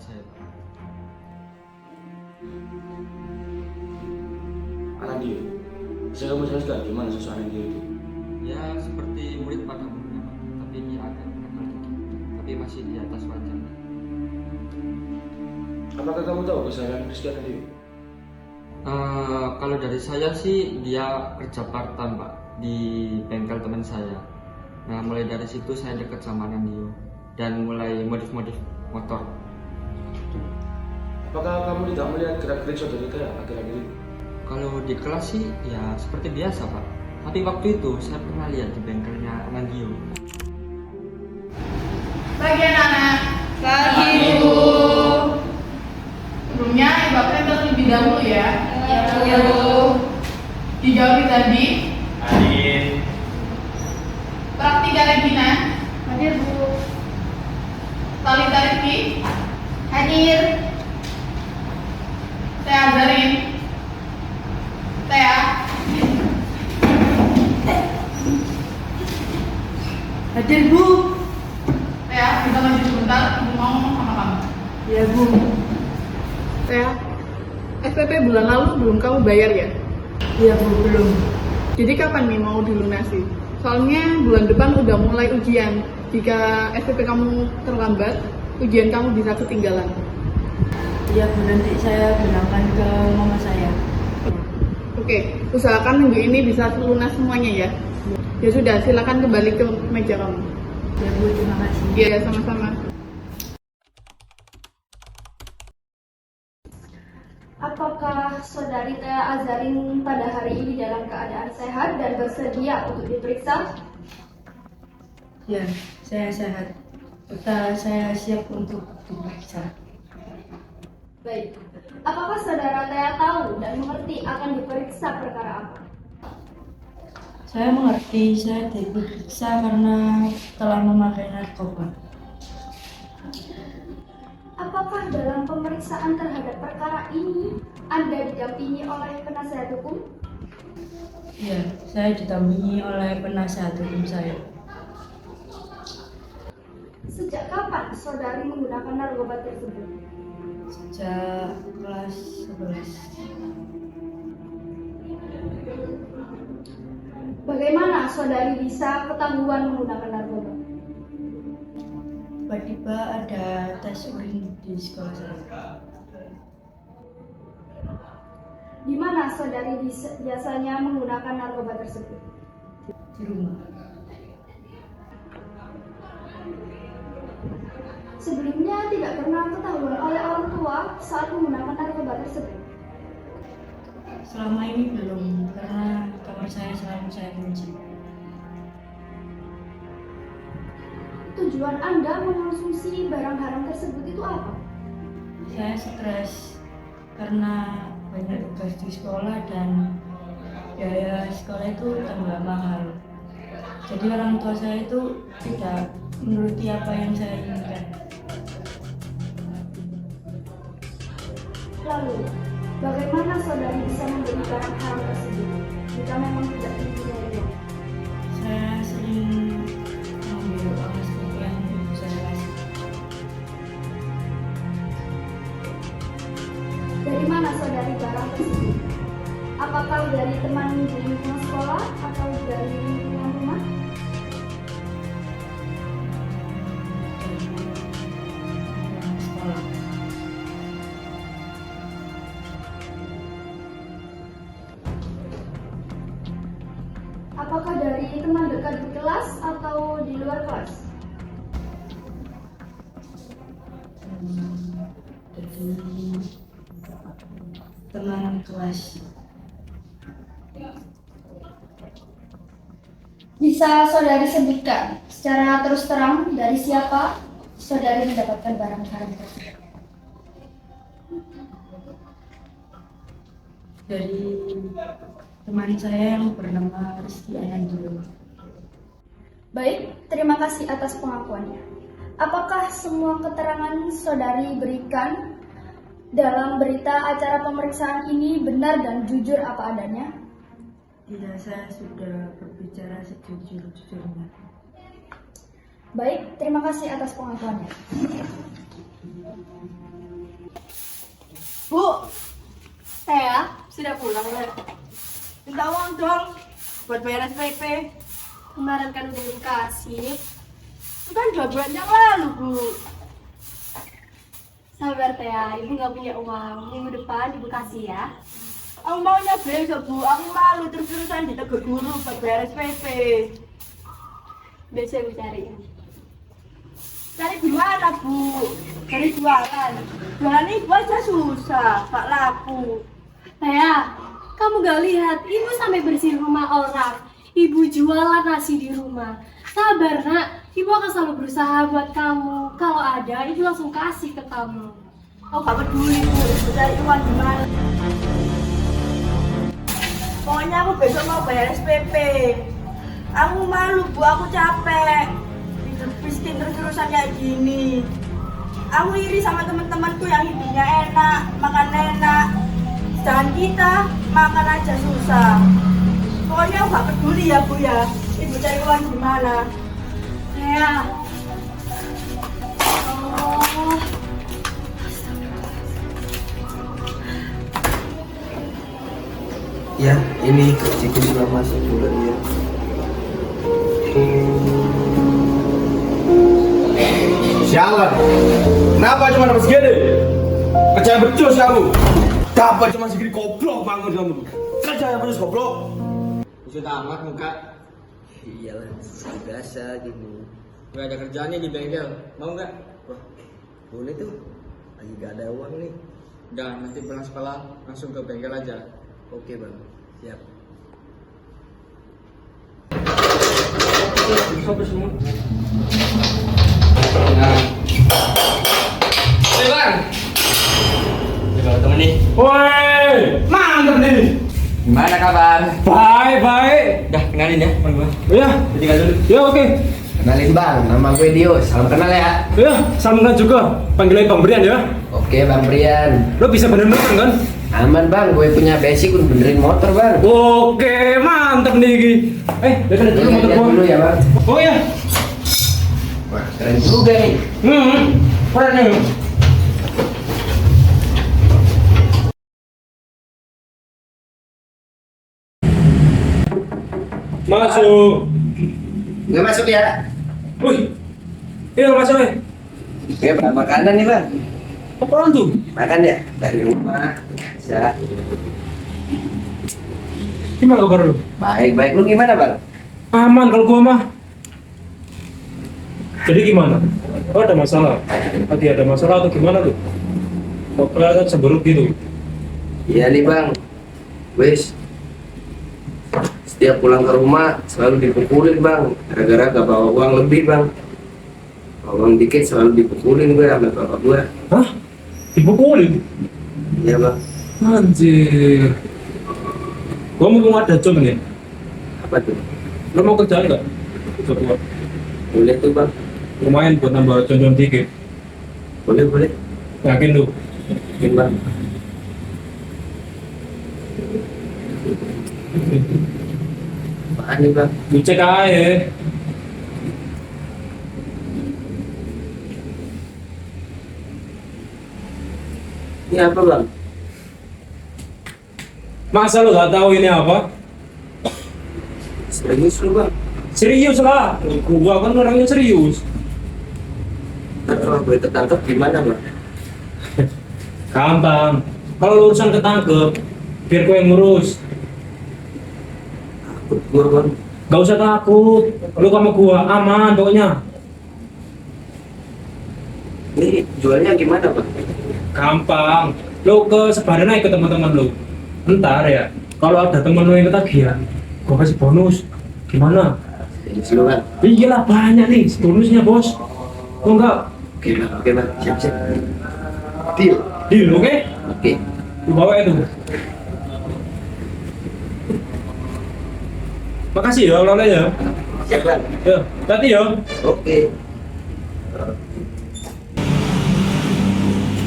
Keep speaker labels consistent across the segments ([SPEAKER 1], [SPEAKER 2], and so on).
[SPEAKER 1] saya, Pak.
[SPEAKER 2] Anandio, bisa kamu jelaskan gimana sosok Anandio itu?
[SPEAKER 1] Ya seperti murid pada umumnya, Pak, tapi dia agak nakal dikit, tapi masih di atas wajar.
[SPEAKER 2] Apakah kamu tahu kesalahan Rizky Anandio?
[SPEAKER 1] Kalau dari saya sih dia kerja part time, Pak, di bengkel teman saya. Nah mulai dari situ saya dekat sama Nandio dan mulai modif-modif motor.
[SPEAKER 2] Apakah kamu tidak melihat gerak-gerik saudara kita akhir-akhir ini?
[SPEAKER 1] Kalau di kelas sih ya seperti biasa, Pak. Tapi waktu itu saya pernah lihat di bengkelnya Nandio.
[SPEAKER 3] Pagi anak-anak. Pagi Bu. Sebelumnya Ibu absen terlebih dahulu ya. Ya Bu. Dijawab tadi.
[SPEAKER 4] Hadir.
[SPEAKER 3] Praktika Regina.
[SPEAKER 5] Hadir Bu.
[SPEAKER 3] Talita Rifki.
[SPEAKER 5] Hadir.
[SPEAKER 3] Tea Zarin. Tea.
[SPEAKER 5] Hadir Bu.
[SPEAKER 3] Tea, bisa maju sebentar. Ibu mau ngomong sama kamu.
[SPEAKER 5] Ya Bu.
[SPEAKER 3] Tea, SPP bulan lalu belum kamu bayar ya?
[SPEAKER 5] Iya Bu, belum.
[SPEAKER 3] Jadi kapan nih mau dilunasi? Soalnya bulan depan udah mulai ujian. Jika SPP kamu terlambat, ujian kamu bisa ketinggalan.
[SPEAKER 5] Iya Bu, nanti saya bilangkan ke mama saya.
[SPEAKER 3] Oke, usahakan minggu ini bisa lunas semuanya ya. Ya sudah, silakan kembali ke meja kamu.
[SPEAKER 5] Ya Bu, terima kasih.
[SPEAKER 3] Iya, sama-sama.
[SPEAKER 6] Apakah Saudari Tea Azarin pada hari ini dalam keadaan sehat dan bersedia untuk diperiksa?
[SPEAKER 5] Ya, saya sehat. Serta saya siap untuk diperiksa.
[SPEAKER 6] Baik. Apakah Saudara Tea tahu dan mengerti akan diperiksa perkara apa?
[SPEAKER 5] Saya mengerti, saya diperiksa karena telah memakai narkoba.
[SPEAKER 6] Apakah dalam pemeriksaan terhadap perkara ini Anda didampingi oleh penasihat hukum?
[SPEAKER 5] Ya, saya didampingi oleh penasihat hukum saya.
[SPEAKER 6] Sejak kapan Saudari menggunakan narkoba tersebut?
[SPEAKER 5] Sejak kelas 11.
[SPEAKER 6] Bagaimana Saudari bisa ketahuan menggunakan narkoba?
[SPEAKER 5] Tiba-tiba ada tes urin di sekolah saya.
[SPEAKER 6] Di mana Saudari biasanya menggunakan narkoba tersebut?
[SPEAKER 5] Di rumah.
[SPEAKER 6] Sebelumnya tidak pernah ketahuan oleh orang tua saat menggunakan narkoba tersebut.
[SPEAKER 5] Selama ini belum, karena kamar saya selalu saya kunci.
[SPEAKER 6] Tujuan Anda mengonsumsi barang haram tersebut itu apa?
[SPEAKER 5] Saya stres karena banyak tugas di sekolah dan biaya sekolah itu tambah mahal. Jadi orang tua saya itu tidak menuruti apa yang saya inginkan.
[SPEAKER 6] Lalu, bagaimana Saudari bisa membeli barang haram tersebut jika memang tidak mempunyai uang?
[SPEAKER 5] Saya sering mengambil uang seperti yang ibu saya kasih.
[SPEAKER 6] Dari mana Saudari barang tersebut? Apakah dari teman di lingkungan sekolah atau dari lingkungan rumah?
[SPEAKER 5] Dari uang sekolah.
[SPEAKER 6] Apakah dari teman dekat di kelas atau di luar kelas?
[SPEAKER 5] Dari teman kelas.
[SPEAKER 6] Bisa Saudari sebutkan secara terus terang dari siapa Saudari mendapatkan barang haram tersebut?
[SPEAKER 5] Dari teman saya yang bernama Rizky Anandio.
[SPEAKER 6] Baik, terima kasih atas pengakuannya. Apakah semua keterangan Saudari berikan dalam berita acara pemeriksaan ini benar dan jujur apa adanya?
[SPEAKER 5] Tidak, saya sudah berbicara sejujur-jujurnya.
[SPEAKER 6] Baik, terima kasih atas pengakuannya.
[SPEAKER 3] Bu,
[SPEAKER 6] Saya sudah pulang ya.
[SPEAKER 3] minta uang dong buat bayar SPP.
[SPEAKER 6] Kemarin kan udah dikasih.
[SPEAKER 3] Itu kan 2 bulan yang lalu, Bu.
[SPEAKER 6] Sabar Tea, ibu nggak punya uang. Minggu depan ibu kasih ya.
[SPEAKER 3] Aku maunya besok, Bu. Aku malu terus-terusan ditegur guru buat bayar SPP.
[SPEAKER 6] Besok ibu cari.
[SPEAKER 3] Cari di mana, Bu? Cari jualan. Jualan ibu aja susah, gak laku.
[SPEAKER 6] Tea, kamu gak lihat ibu sampai bersihin rumah orang. Ibu jualan nasi di rumah. Sabar nak, ibu akan selalu berusaha buat kamu. Kalau ada, ibu langsung kasih ke kamu.
[SPEAKER 3] Aku gak peduli, Bu. Ibu cari uang di mana. Pokoknya aku besok mau bayar SPP. Aku malu, Bu. Aku capek. Hidup miskin terus-terusan kayak gini. Aku iri sama teman-temanku yang hidupnya enak, makan enak. Sedangkan kita makan aja susah. Pokoknya aku gak peduli ya, Bu ya. Ibu cari uang di mana?
[SPEAKER 6] Tea. Oh.
[SPEAKER 4] Ya, ini gajiku sudah masuk bulan ya.
[SPEAKER 2] Sialan. Kenapa cuma dapat segini? Kerja yang becus kamu. Dapat cuma segini goblok banget kamu. Kerja yang becus goblok.
[SPEAKER 1] Sudah amat muka.
[SPEAKER 4] Iyalah, biasa gini.
[SPEAKER 1] Gak ada kerjaannya di bengkel. Mau nggak?
[SPEAKER 4] Wah, boleh tuh. Lagi gak ada uang nih.
[SPEAKER 1] Udah, nanti pulang sekolah langsung ke bengkel aja.
[SPEAKER 4] Oke bang, siap.
[SPEAKER 1] Sampai semua. Nah. Hey bang. Coba temen nih.
[SPEAKER 2] Woi, mantap nih.
[SPEAKER 1] Gimana kabar?
[SPEAKER 2] Baik, baik.
[SPEAKER 1] Dah kenalin ya teman gua.
[SPEAKER 2] Ya,
[SPEAKER 1] Tinggal dulu.
[SPEAKER 2] ya oke.
[SPEAKER 4] Kenalin bang, nama gue Dio. Salam kenal ya.
[SPEAKER 2] Ya, sambungan juga. Panggilan Bang Brian ya.
[SPEAKER 4] Oke bang Brian.
[SPEAKER 2] Lo bisa bener-bener kan?
[SPEAKER 4] Aman bang, gue punya basic untuk benerin motor bang.
[SPEAKER 2] Oke, mantap nih Gi. Lihat dulu motor
[SPEAKER 4] Lihat
[SPEAKER 2] gua.
[SPEAKER 4] dulu ya bang.
[SPEAKER 2] Oh ya.
[SPEAKER 4] Wah, keren juga nih.
[SPEAKER 2] Keren nih. Masuk.
[SPEAKER 4] Gue masuk ya.
[SPEAKER 2] Wih. Iya masuk ya.
[SPEAKER 4] Oke bang, makanan nih bang.
[SPEAKER 2] Apaan tuh?
[SPEAKER 4] Makan ya dari rumah. Bisa.
[SPEAKER 2] Gimana kabar lu?
[SPEAKER 4] Baik, baik. Lu gimana bang?
[SPEAKER 2] Aman kalau gua mah. Jadi gimana? Oh ada masalah? Lagi ada masalah atau gimana tuh? Kok kelihatan semberut gitu?
[SPEAKER 4] Iya nih bang. Wes. Setiap pulang ke rumah selalu dipukulin bang. Gara-gara gak bawa uang lebih bang. Bawa uang dikit selalu dipukulin gue sama bapak gue.
[SPEAKER 2] Hah? Dipukulin?
[SPEAKER 4] Iya bang.
[SPEAKER 2] Anjir. Gua mau ada job nih.
[SPEAKER 4] Apa tuh?
[SPEAKER 2] Lo mau kerja nggak? Job gua.
[SPEAKER 4] Boleh tuh bang.
[SPEAKER 2] Lumayan buat nambah contoh dikit.
[SPEAKER 4] Boleh, boleh.
[SPEAKER 2] Yakin lu?
[SPEAKER 4] Yakin bang. Apaan nih bang?
[SPEAKER 2] Lu cek aja.
[SPEAKER 4] Ini apa bang?
[SPEAKER 2] Masa lu gak tahu ini apa?
[SPEAKER 4] Serius lu bang?
[SPEAKER 2] Serius lah. Gua kan orangnya serius.
[SPEAKER 4] Kalau gue ketangkep gimana bang?
[SPEAKER 2] Gampang. Kalau lu urusan ketangkep, biar gue yang ngurus.
[SPEAKER 4] Takut gue bang.
[SPEAKER 2] Gak usah takut. Lu sama gua aman pokoknya.
[SPEAKER 4] Ini jualnya gimana bang?
[SPEAKER 2] Gampang. Lu ke sebaran aja ke teman-teman lu. Ntar ya, kalau ada teman lu yang ketagihan, gua kasih bonus. Gimana?
[SPEAKER 4] Serius lu bang?
[SPEAKER 2] Iyalah banyak nih bonusnya bos. Lu enggak?
[SPEAKER 4] Oke bang. Siap, siap. Deal.
[SPEAKER 2] Deal, oke?
[SPEAKER 4] Oke.
[SPEAKER 2] Lu bawa itu. Makasih ya oleh ya.
[SPEAKER 4] Siap bang.
[SPEAKER 2] Ya, tadi ya.
[SPEAKER 4] Oke.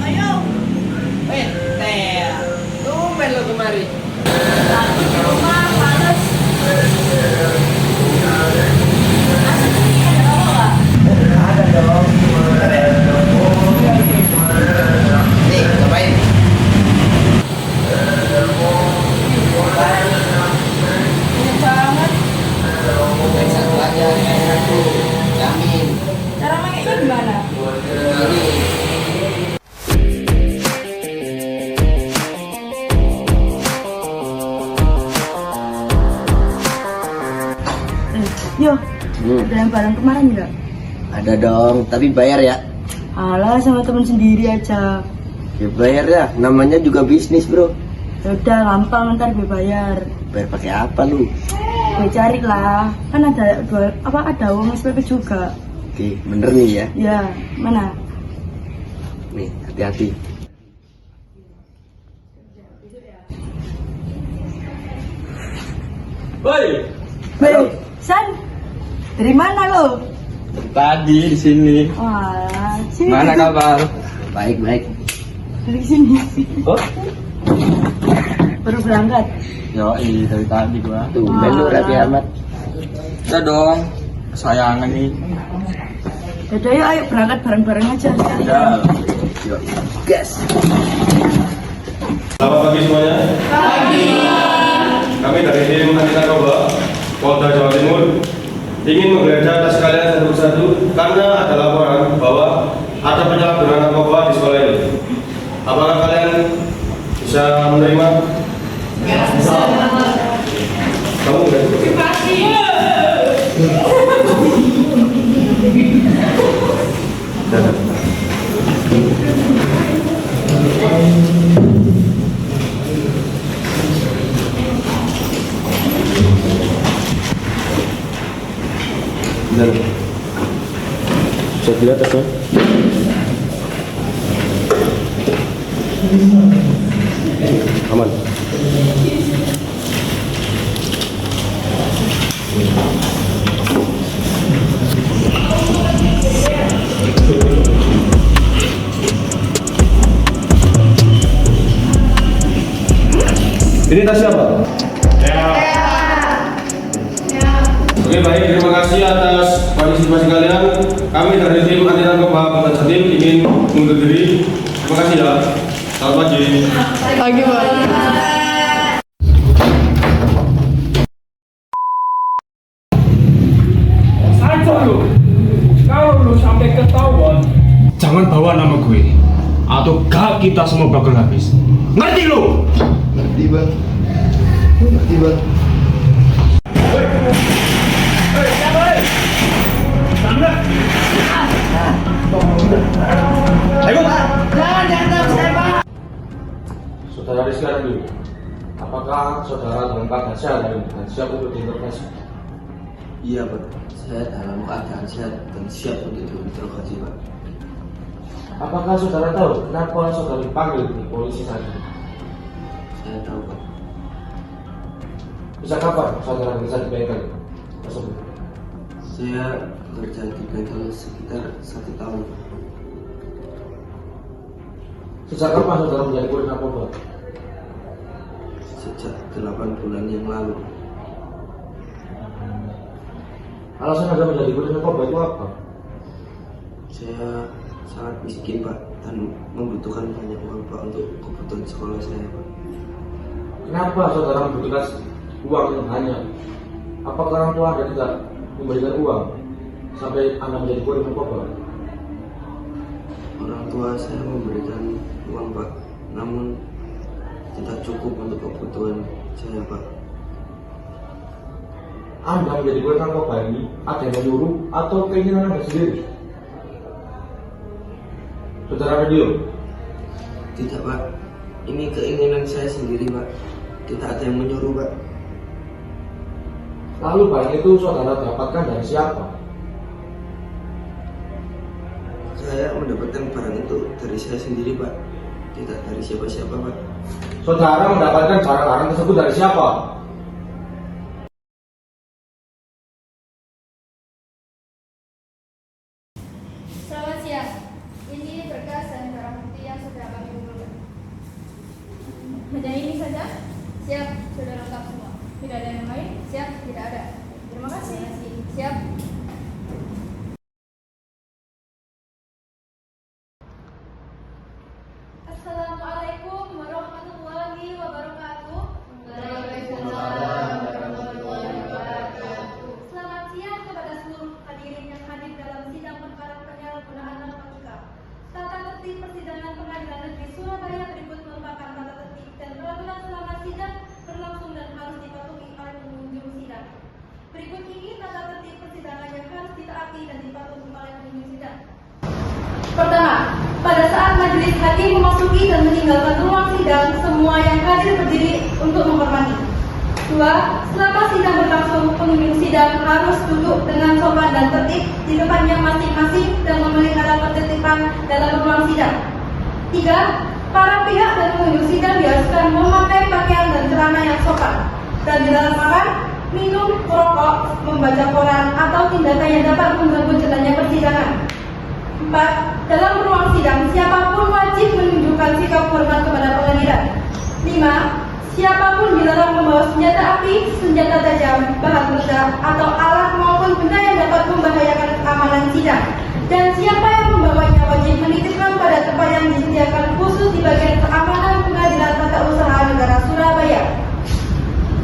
[SPEAKER 3] Ayo.
[SPEAKER 4] Teh. Tumben lo kemari.
[SPEAKER 3] Aku di rumah males.
[SPEAKER 4] Ada dong. Nih,
[SPEAKER 3] Ada yang barang kemarin nggak?
[SPEAKER 7] Ada dong, tapi bayar ya.
[SPEAKER 3] Alah, sama temen sendiri aja.
[SPEAKER 7] Ya bayar ya, namanya juga bisnis bro.
[SPEAKER 3] Udah gampang, ntar gue bayar.
[SPEAKER 7] Bayar pakai apa lu?
[SPEAKER 3] Gue cari lah, kan ada ada uang SPP juga.
[SPEAKER 7] Oke, bener nih ya.
[SPEAKER 3] Ya, mana?
[SPEAKER 7] Nih, hati-hati.
[SPEAKER 2] Woi,
[SPEAKER 3] Weh, San, dari mana lo?
[SPEAKER 1] Tadi di sini.
[SPEAKER 3] Wah, sini.
[SPEAKER 1] Mana kabar?
[SPEAKER 7] Baik, baik.
[SPEAKER 3] Dari sini.
[SPEAKER 1] Oh,
[SPEAKER 3] Baru berangkat.
[SPEAKER 1] yo, dari tadi gua.
[SPEAKER 7] Tuh, lu rapi amat.
[SPEAKER 1] Udah dong, sayangan nih.
[SPEAKER 3] Yaudah yuk, ayo berangkat bareng-bareng aja.
[SPEAKER 1] Udah.
[SPEAKER 7] Yuk, gas.
[SPEAKER 2] Selamat pagi semuanya. Pagi. Kami dari tim anti narkoba Polda Jawa Timur ingin menggeledah tas kalian satu persatu karena ada laporan bahwa ada penyalahgunaan narkoba di sekolah ini. Apakah kalian bisa menerima? Bisa. Kamu enggak? Benar. Bisa dilihat tasnya? Aman. Ini tas siapa? Oke baik, terima kasih atas partisipasi kalian. Kami dari tim anti narkoba Polda Jatim ingin mengundur diri. Terima kasih ya. Selamat pagi.
[SPEAKER 8] Pagi, Pak.
[SPEAKER 2] Saja lu. Kalau lu sampai ketahuan, jangan bawa nama gue. Atau gak kita semua bakal habis. Ngerti lu?
[SPEAKER 7] Ngerti bang. Ngerti bang.
[SPEAKER 2] Saudara Rizky dulu. Apakah saudara dalam keadaan sehat hari ini dan siap untuk diinterogasi?
[SPEAKER 7] Iya pak, saya dalam keadaan sehat dan siap untuk diinterogasi pak.
[SPEAKER 2] Apakah saudara tahu kenapa saudara dipanggil di polisi saat ini?
[SPEAKER 7] Saya tahu pak.
[SPEAKER 2] Bisa kapan saudara bisa di bengkel tersebut?
[SPEAKER 7] Saya bekerja di bengkel sekitar 1 tahun.
[SPEAKER 2] Sejak kapan saudara menjadi kurir narkoba?
[SPEAKER 7] Sejak 8 bulan yang lalu.
[SPEAKER 2] Alasan anda menjadi kurir narkoba itu apa?
[SPEAKER 7] Saya sangat miskin pak dan membutuhkan banyak uang pak untuk kebutuhan sekolah saya pak.
[SPEAKER 2] Kenapa saudara membutuhkan uang yang banyak? Apakah orang tua anda tidak memberikan uang sampai anda menjadi kurir narkoba?
[SPEAKER 7] Orang tua saya memberikan uang pak, namun tidak cukup untuk kebutuhan saya pak.
[SPEAKER 2] Anda menjadi kurir narkoba ini ada yang menyuruh atau keinginan anda sendiri? Saudara radio?
[SPEAKER 7] Tidak pak, ini keinginan saya sendiri pak. Tidak ada yang menyuruh pak.
[SPEAKER 2] Lalu barang itu saudara dapatkan dari siapa?
[SPEAKER 7] Saya mendapatkan barang itu dari saya sendiri pak, tidak dari siapa-siapa pak.
[SPEAKER 2] Saudara mendapatkan barang-barang tersebut dari siapa?
[SPEAKER 6] Selamat siang. Ini berkas dan barang bukti yang sudah kami kumpulkan. Hanya ini saja? Siap, sudah lengkap semua. Tidak ada yang lain? Siap, tidak ada. Terima kasih. Siap. Assalamualaikum warahmatullahi wabarakatuh. Waalaikumsalam warahmatullahi wabarakatuh. Selamat siang kepada seluruh hadirin yang hadir dalam sidang perkara penyalahgunaan narkotika. Tata tertib persidangan Pengadilan Negeri Surabaya berikut merupakan tata tertib dan peraturan selama sidang berlangsung dan harus dipatuhi oleh pengunjung sidang. Berikut ini tata tertib persidangan
[SPEAKER 8] hakim memasuki dan meninggalkan ruang sidang, semua yang hadir berdiri untuk menghormati. 2. Selama sidang berlangsung, pemimpin sidang harus duduk dengan sopan dan tertib di tempatnya masing-masing dan memelihara ketertiban dalam ruang sidang. 3. Para pihak dan pengunjung sidang diharuskan memakai pakaian dan celana yang sopan dan dilarang minum, merokok, membaca koran atau tindakan yang dapat mengganggu jalannya persidangan. 4. Dalam ruang sidang, siapapun wajib menunjukkan sikap hormat kepada pengadilan. 5. Siapapun dilarang membawa senjata api, senjata tajam, bahan peledak, atau alat maupun benda yang dapat membahayakan keamanan sidang. Dan siapa yang membawanya wajib menitipkan pada tempat yang disediakan khusus di bagian keamanan Pengadilan Tata Usaha Negara Surabaya.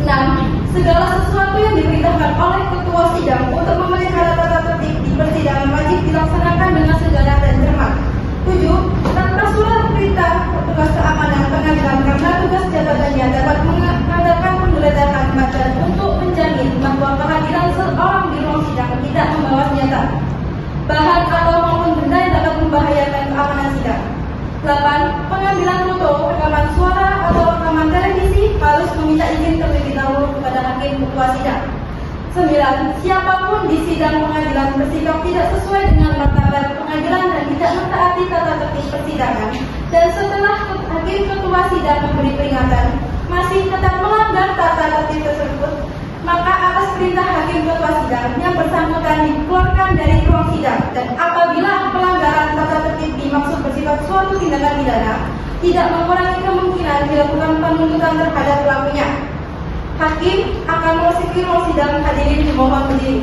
[SPEAKER 8] 6. Segala sesuatu yang diperintahkan oleh ketua sidang untuk memelihara tata tertib di persidangan wajib dilaksanakan dengan segera dan cermat. 7. Tanpa surat perintah petugas keamanan pengadilan karena tugas jabatannya dapat mengadakan penggeledahan badan untuk menjamin bahwa kehadiran seorang di ruang sidang tidak membawa senjata, bahan atau maupun benda yang dapat membahayakan keamanan sidang. 8. Pengambilan foto, rekaman suara atau rekaman televisi harus meminta izin terlebih dahulu kepada hakim ketua sidang. 9. Siapapun di sidang pengadilan bersikap tidak sesuai dengan martabat pengadilan dan tidak mentaati tata tertib persidangan, dan setelah hakim ketua sidang memberi peringatan masih tetap melanggar tata tertib tersebut, maka atas perintah hakim ketua sidang yang bersangkutan dikeluarkan dari ruang sidang. Dan apabila pelanggaran tata tertib dimaksud bersifat suatu tindakan pidana, tidak mengurangi kemungkinan dilakukan penuntutan terhadap pelakunya. Hakim akan memasuki ruang sidang, hadirin dimohon berdiri.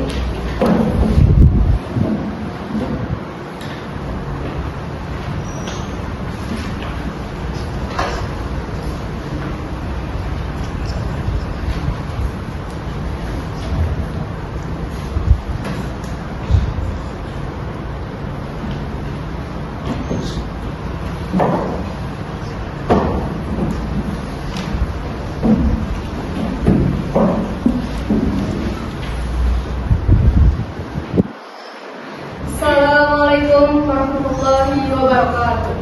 [SPEAKER 8] Assalamualaikum warahmatullahi wabarakatuh.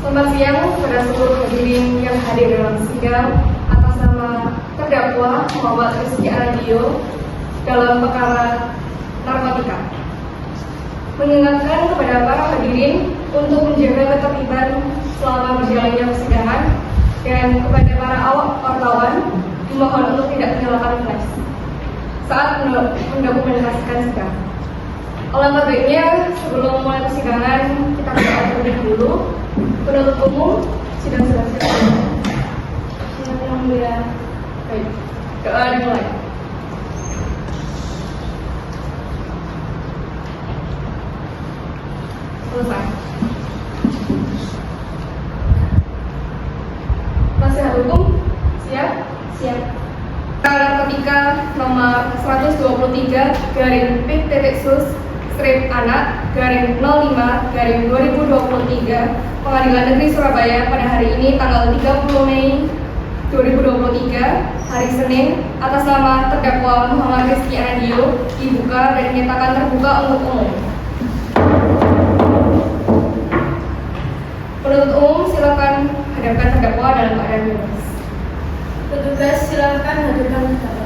[SPEAKER 8] Selamat siang kepada seluruh hadirin yang hadir dalam sidang atas nama terdakwa Muhammad Rizky Aradio dalam perkara narkotika. Mengingatkan kepada para hadirin untuk menjaga ketertiban selama berjalannya persidangan, dan kepada para awak wartawan dimohon untuk tidak menyalakan flash saat mendokumentasikan sidang. Alangkah baiknya sebelum mulai persidangan kita berdoa terlebih dahulu. Penuntut umum sidang sudah selesai. Alhamdulillah. Baik, doa dimulai. Selesai. Nasihat hukum siap? Siap. Narkotika nomor 123-Pp-Anak-5-2023 Pengadilan Negeri Surabaya pada hari ini tanggal 30 Mei 2023 hari Senin atas nama terdakwa Muhammad Rizky Aradio dibuka dan dinyatakan terbuka untuk umum. Penuntut umum silakan hadapkan terdakwa dalam keadaan bebas. Petugas silakan hadirkan terdakwa.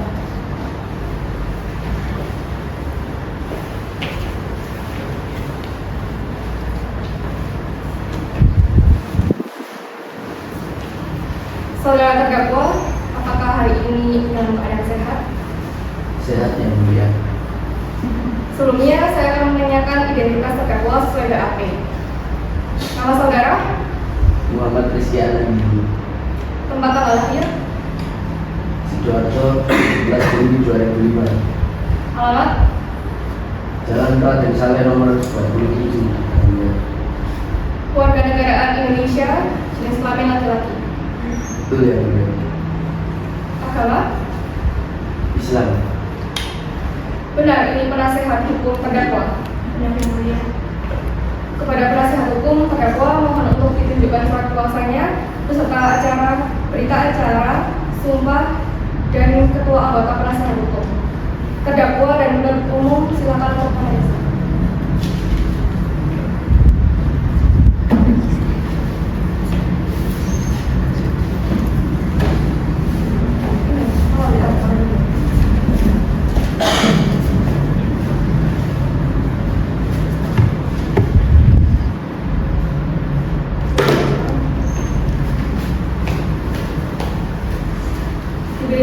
[SPEAKER 8] Saudara terdakwa, apakah hari ini dalam keadaan sehat?
[SPEAKER 4] Sehat yang mulia.
[SPEAKER 8] Sebelumnya saya akan menanyakan identitas terdakwa sesuai BAP. Nama saudara?
[SPEAKER 4] Muhammad Rizky Aradio.
[SPEAKER 8] Tempat tanggal lahir?
[SPEAKER 4] Sidoarjo 11 Juli 2005.
[SPEAKER 8] Alamat?
[SPEAKER 4] Jalan Raden Saleh nomor 27.
[SPEAKER 8] Keluarga negaraan Indonesia, jenis kelamin laki-laki.
[SPEAKER 4] Betul ya mulia.
[SPEAKER 8] Agama?
[SPEAKER 4] Islam.
[SPEAKER 8] Benar, ini penasehat hukum terdakwa. Benar yang mulia. Kepada penasehat hukum terdakwa mohon untuk ditunjukkan surat kuasanya beserta acara, berita acara, sumpah, dan ketua anggota penasehat hukum. Terdakwa dan penuntut umum silakan untuk memeriksa.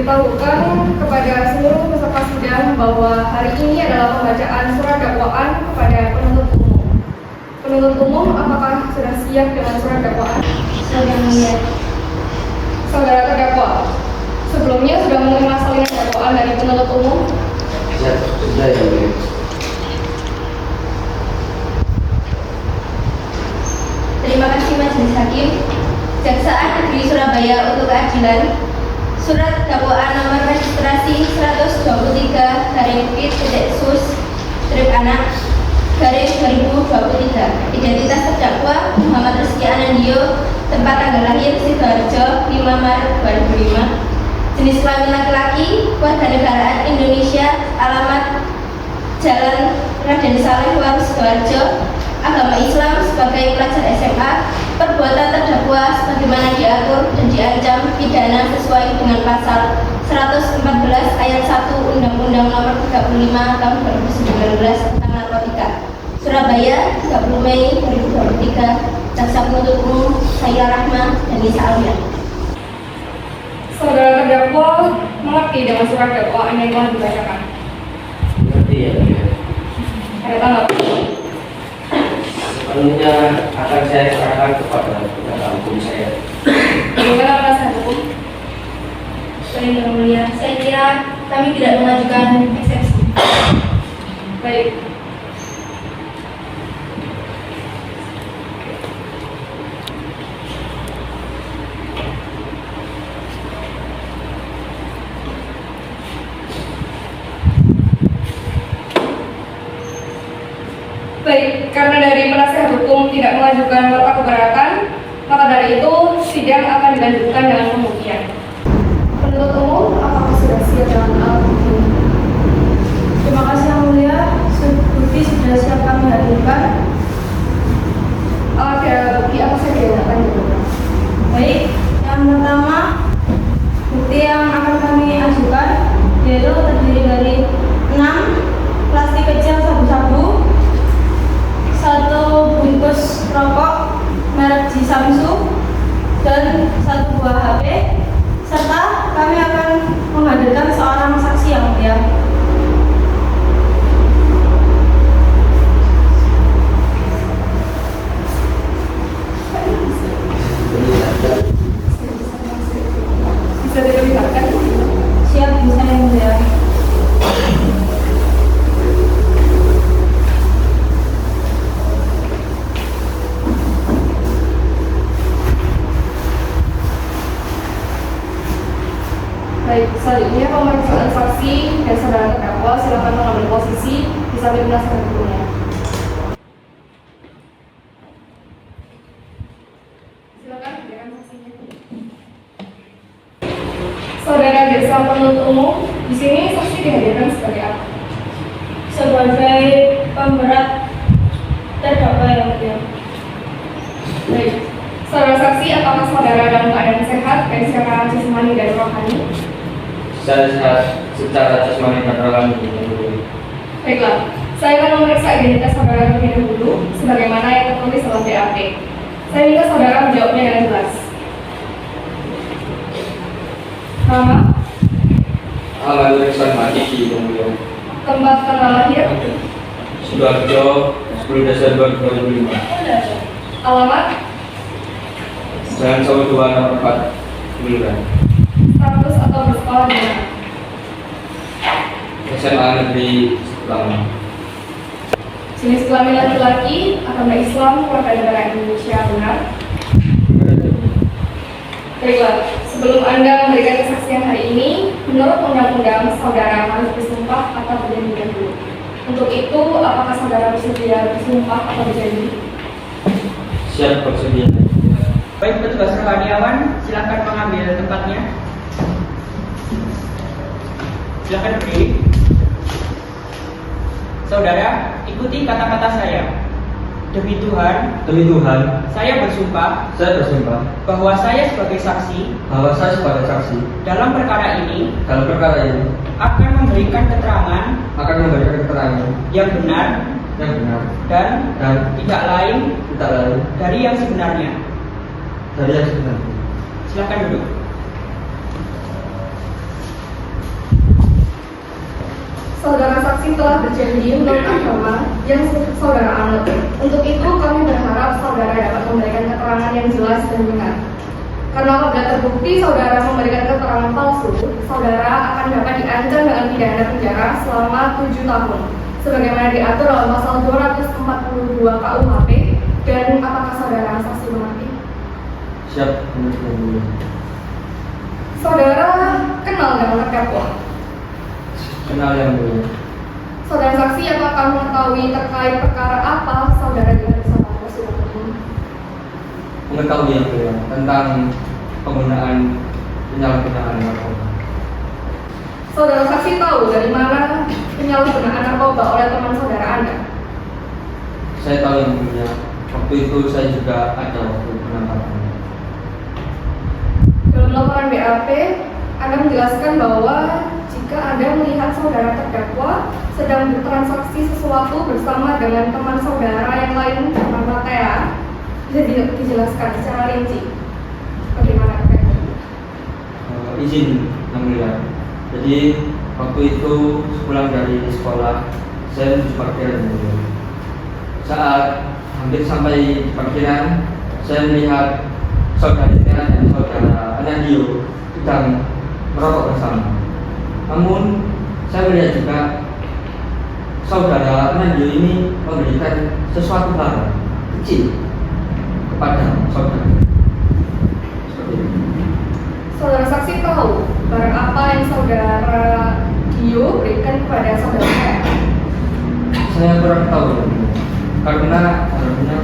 [SPEAKER 8] Diberitahukan kepada seluruh peserta sidang bahwa hari ini adalah pembacaan surat dakwaan kepada penuntut umum. Penuntut umum, apakah sudah siap dengan surat dakwaan?
[SPEAKER 5] Sudah melihat.
[SPEAKER 8] Saudara terdakwa, sebelumnya sudah menerima salinan dakwaan dari penuntut umum?
[SPEAKER 4] Ya, sudah ya mulia.
[SPEAKER 8] Terima kasih Majelis Hakim. Kejaksaan Negeri Surabaya untuk Keadilan. Surat dakwaan nomor registrasi 123/sus/anak/2023. Identitas terdakwa Muhammad Rizky Anandio, tempat tanggal lahir Sidoarjo 5 Maret 2005. Jenis kelamin laki-laki, warganegaraan Indonesia, alamat Jalan Raden Saleh Waru Sidoarjo, agama Islam sebagai pelajar SMA. Perbuatan terdakwa sebagaimana diatur dan diancam pidana sesuai dengan pasal 114 ayat 1 Undang-Undang Nomor 35 Tahun 2019 tentang narkotika. Surabaya, 30 Mei 2023. Jaksa Penuntut Umum Sayyah Rahma dan Nisa Almian.
[SPEAKER 9] Saudara terdakwa mengerti dengan surat dakwaan yang telah dibacakan?
[SPEAKER 4] Mengerti ya mulia.
[SPEAKER 9] Ada tanggapan?
[SPEAKER 4] Sepenuhnya akan saya serahkan kepada penegak hukum saya.
[SPEAKER 9] Bagaimana penasihat hukum?
[SPEAKER 5] Baik, Yang Mulia, saya kira kami tidak mengajukan eksepsi.
[SPEAKER 9] Baik. Baik, karena dari penasihat hukum tidak mengajukan nota keberatan, maka dari itu sidang akan dilanjutkan dengan pembuktian. Penuntut umum, apakah sudah siap dengan alat bukti?
[SPEAKER 5] Terima kasih Yang Mulia, bukti sudah siap kami hadirkan.
[SPEAKER 9] Alat bukti apa saja yang akan digunakan?
[SPEAKER 5] Baik, yang pertama bukti yang akan kami ajukan yaitu terdiri dari 6 plastik kecil sabu-sabu, 1 bungkus rokok merek G Samsu, dan 1 buah HP, serta kami akan menghadirkan seorang saksi Yang Mulia.
[SPEAKER 9] Bisa diperlihatkan?
[SPEAKER 5] Siap, bisa Yang Mulia.
[SPEAKER 9] Baik, selanjutnya pemeriksaan saksi dan saudara terdakwa silakan mengambil posisi di samping penasihat hukumnya. Silakan berikan saksinya. Saudara jaksa penuntut umum, di sini saksi dihadirkan sebagai apa?
[SPEAKER 5] Sebagai pemberat terdakwa Yang Mulia.
[SPEAKER 9] Baik, saudara saksi, apakah saudara dalam keadaan sehat baik secara jasmani dan rohani?
[SPEAKER 1] Saya sehat secara jasmani dan rohani.
[SPEAKER 9] Baiklah, saya akan memeriksa identitas saudara terlebih dahulu, sebagaimana yang tertulis dalam BAP. Saya minta saudara menjawabnya dengan jelas. Nama,
[SPEAKER 1] Ahmad Rizky Matiki, Yang Mulia.
[SPEAKER 9] tempat tanggal lahir,
[SPEAKER 1] Sidoarjo, 10 Desember 2005.
[SPEAKER 9] alamat,
[SPEAKER 1] Jalan Sawit 2 nomor 4, Bulan.
[SPEAKER 9] status atau bersekolah di mana?
[SPEAKER 1] SMA Negeri Selang.
[SPEAKER 9] Jenis kelamin laki-laki, agama Islam, warganegara Indonesia, benar? Baiklah, sebelum Anda memberikan kesaksian hari ini, menurut undang-undang saudara harus bersumpah atau berjanji dahulu. Untuk itu, apakah saudara bersedia bersumpah atau berjanji?
[SPEAKER 1] Siap bersedia.
[SPEAKER 10] Baik, petugas rohaniawan, silakan mengambil tempatnya. Silakan berdiri. Saudara, ikuti kata-kata saya. Demi Tuhan, saya bersumpah bahwa saya sebagai saksi dalam perkara ini akan memberikan keterangan yang benar dan tidak lain dari yang sebenarnya. Silakan duduk.
[SPEAKER 9] Saudara saksi telah berjanji menurut agama yang saudara anut. Untuk itu kami berharap saudara dapat memberikan keterangan yang jelas dan benar. Karena apabila terbukti saudara memberikan keterangan palsu, saudara akan dapat diancam dengan pidana penjara selama 7 tahun. Sebagaimana diatur dalam pasal 242 KUHP. Dan apakah saudara saksi mengerti?
[SPEAKER 1] Siap, mengerti.
[SPEAKER 9] Saudara kenal dengan terdakwa?
[SPEAKER 1] Kenal yang mulia.
[SPEAKER 9] Saudara saksi, apakah mengetahui terkait perkara apa saudara diperiksa pada persidangan ini?
[SPEAKER 1] Mengetahui yang mulia tentang penggunaan penyalahgunaan narkoba.
[SPEAKER 9] Saudara saksi tahu dari mana penyalahgunaan narkoba oleh teman saudara Anda?
[SPEAKER 1] Saya tahu yang mulia. Waktu itu saya juga ada waktu penangkapan.
[SPEAKER 9] Dalam laporan BAP, Anda menjelaskan bahwa jika Anda melihat saudara terdakwa sedang bertransaksi sesuatu bersama dengan teman saudara yang lain bernama Thea, bisa dijelaskan secara rinci bagaimana terkait?
[SPEAKER 1] Izin yang mulia. Jadi waktu itu pulang dari sekolah, saya menuju parkiran yang mulia. Saat hampir sampai di parkiran, saya melihat saudara Thea dan saudara Anadio sedang merokok bersama. Namun saya melihat juga saudara Anadio ini memberikan sesuatu hal kecil kepada saudara. Seperti itu.
[SPEAKER 9] Saudara saksi tahu barang apa yang saudara Dio berikan kepada saudara Thea?
[SPEAKER 1] Saya kurang tahu karena barangnya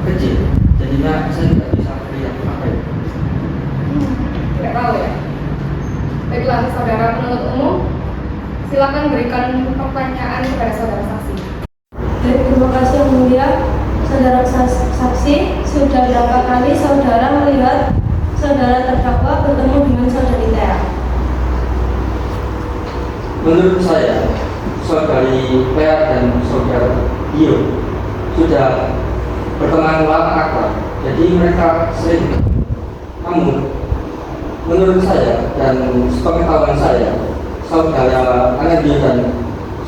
[SPEAKER 1] kecil, jadinya saya tidak bisa lihat apa itu.
[SPEAKER 9] Tidak tahu ya. Baiklah, saudara penuntut umum, silakan berikan pertanyaan kepada saudara saksi.
[SPEAKER 5] Baik, terima kasih yang mulia. Saudara saksi, sudah berapa kali saudara melihat saudara terdakwa bertemu dengan saudari Thea?
[SPEAKER 1] Menurut saya, saudari Thea dan saudara Dio sudah berteman lama akrab, jadi mereka sering. Namun, menurut saya dan sepengetahuan saya, saudara Anadio dan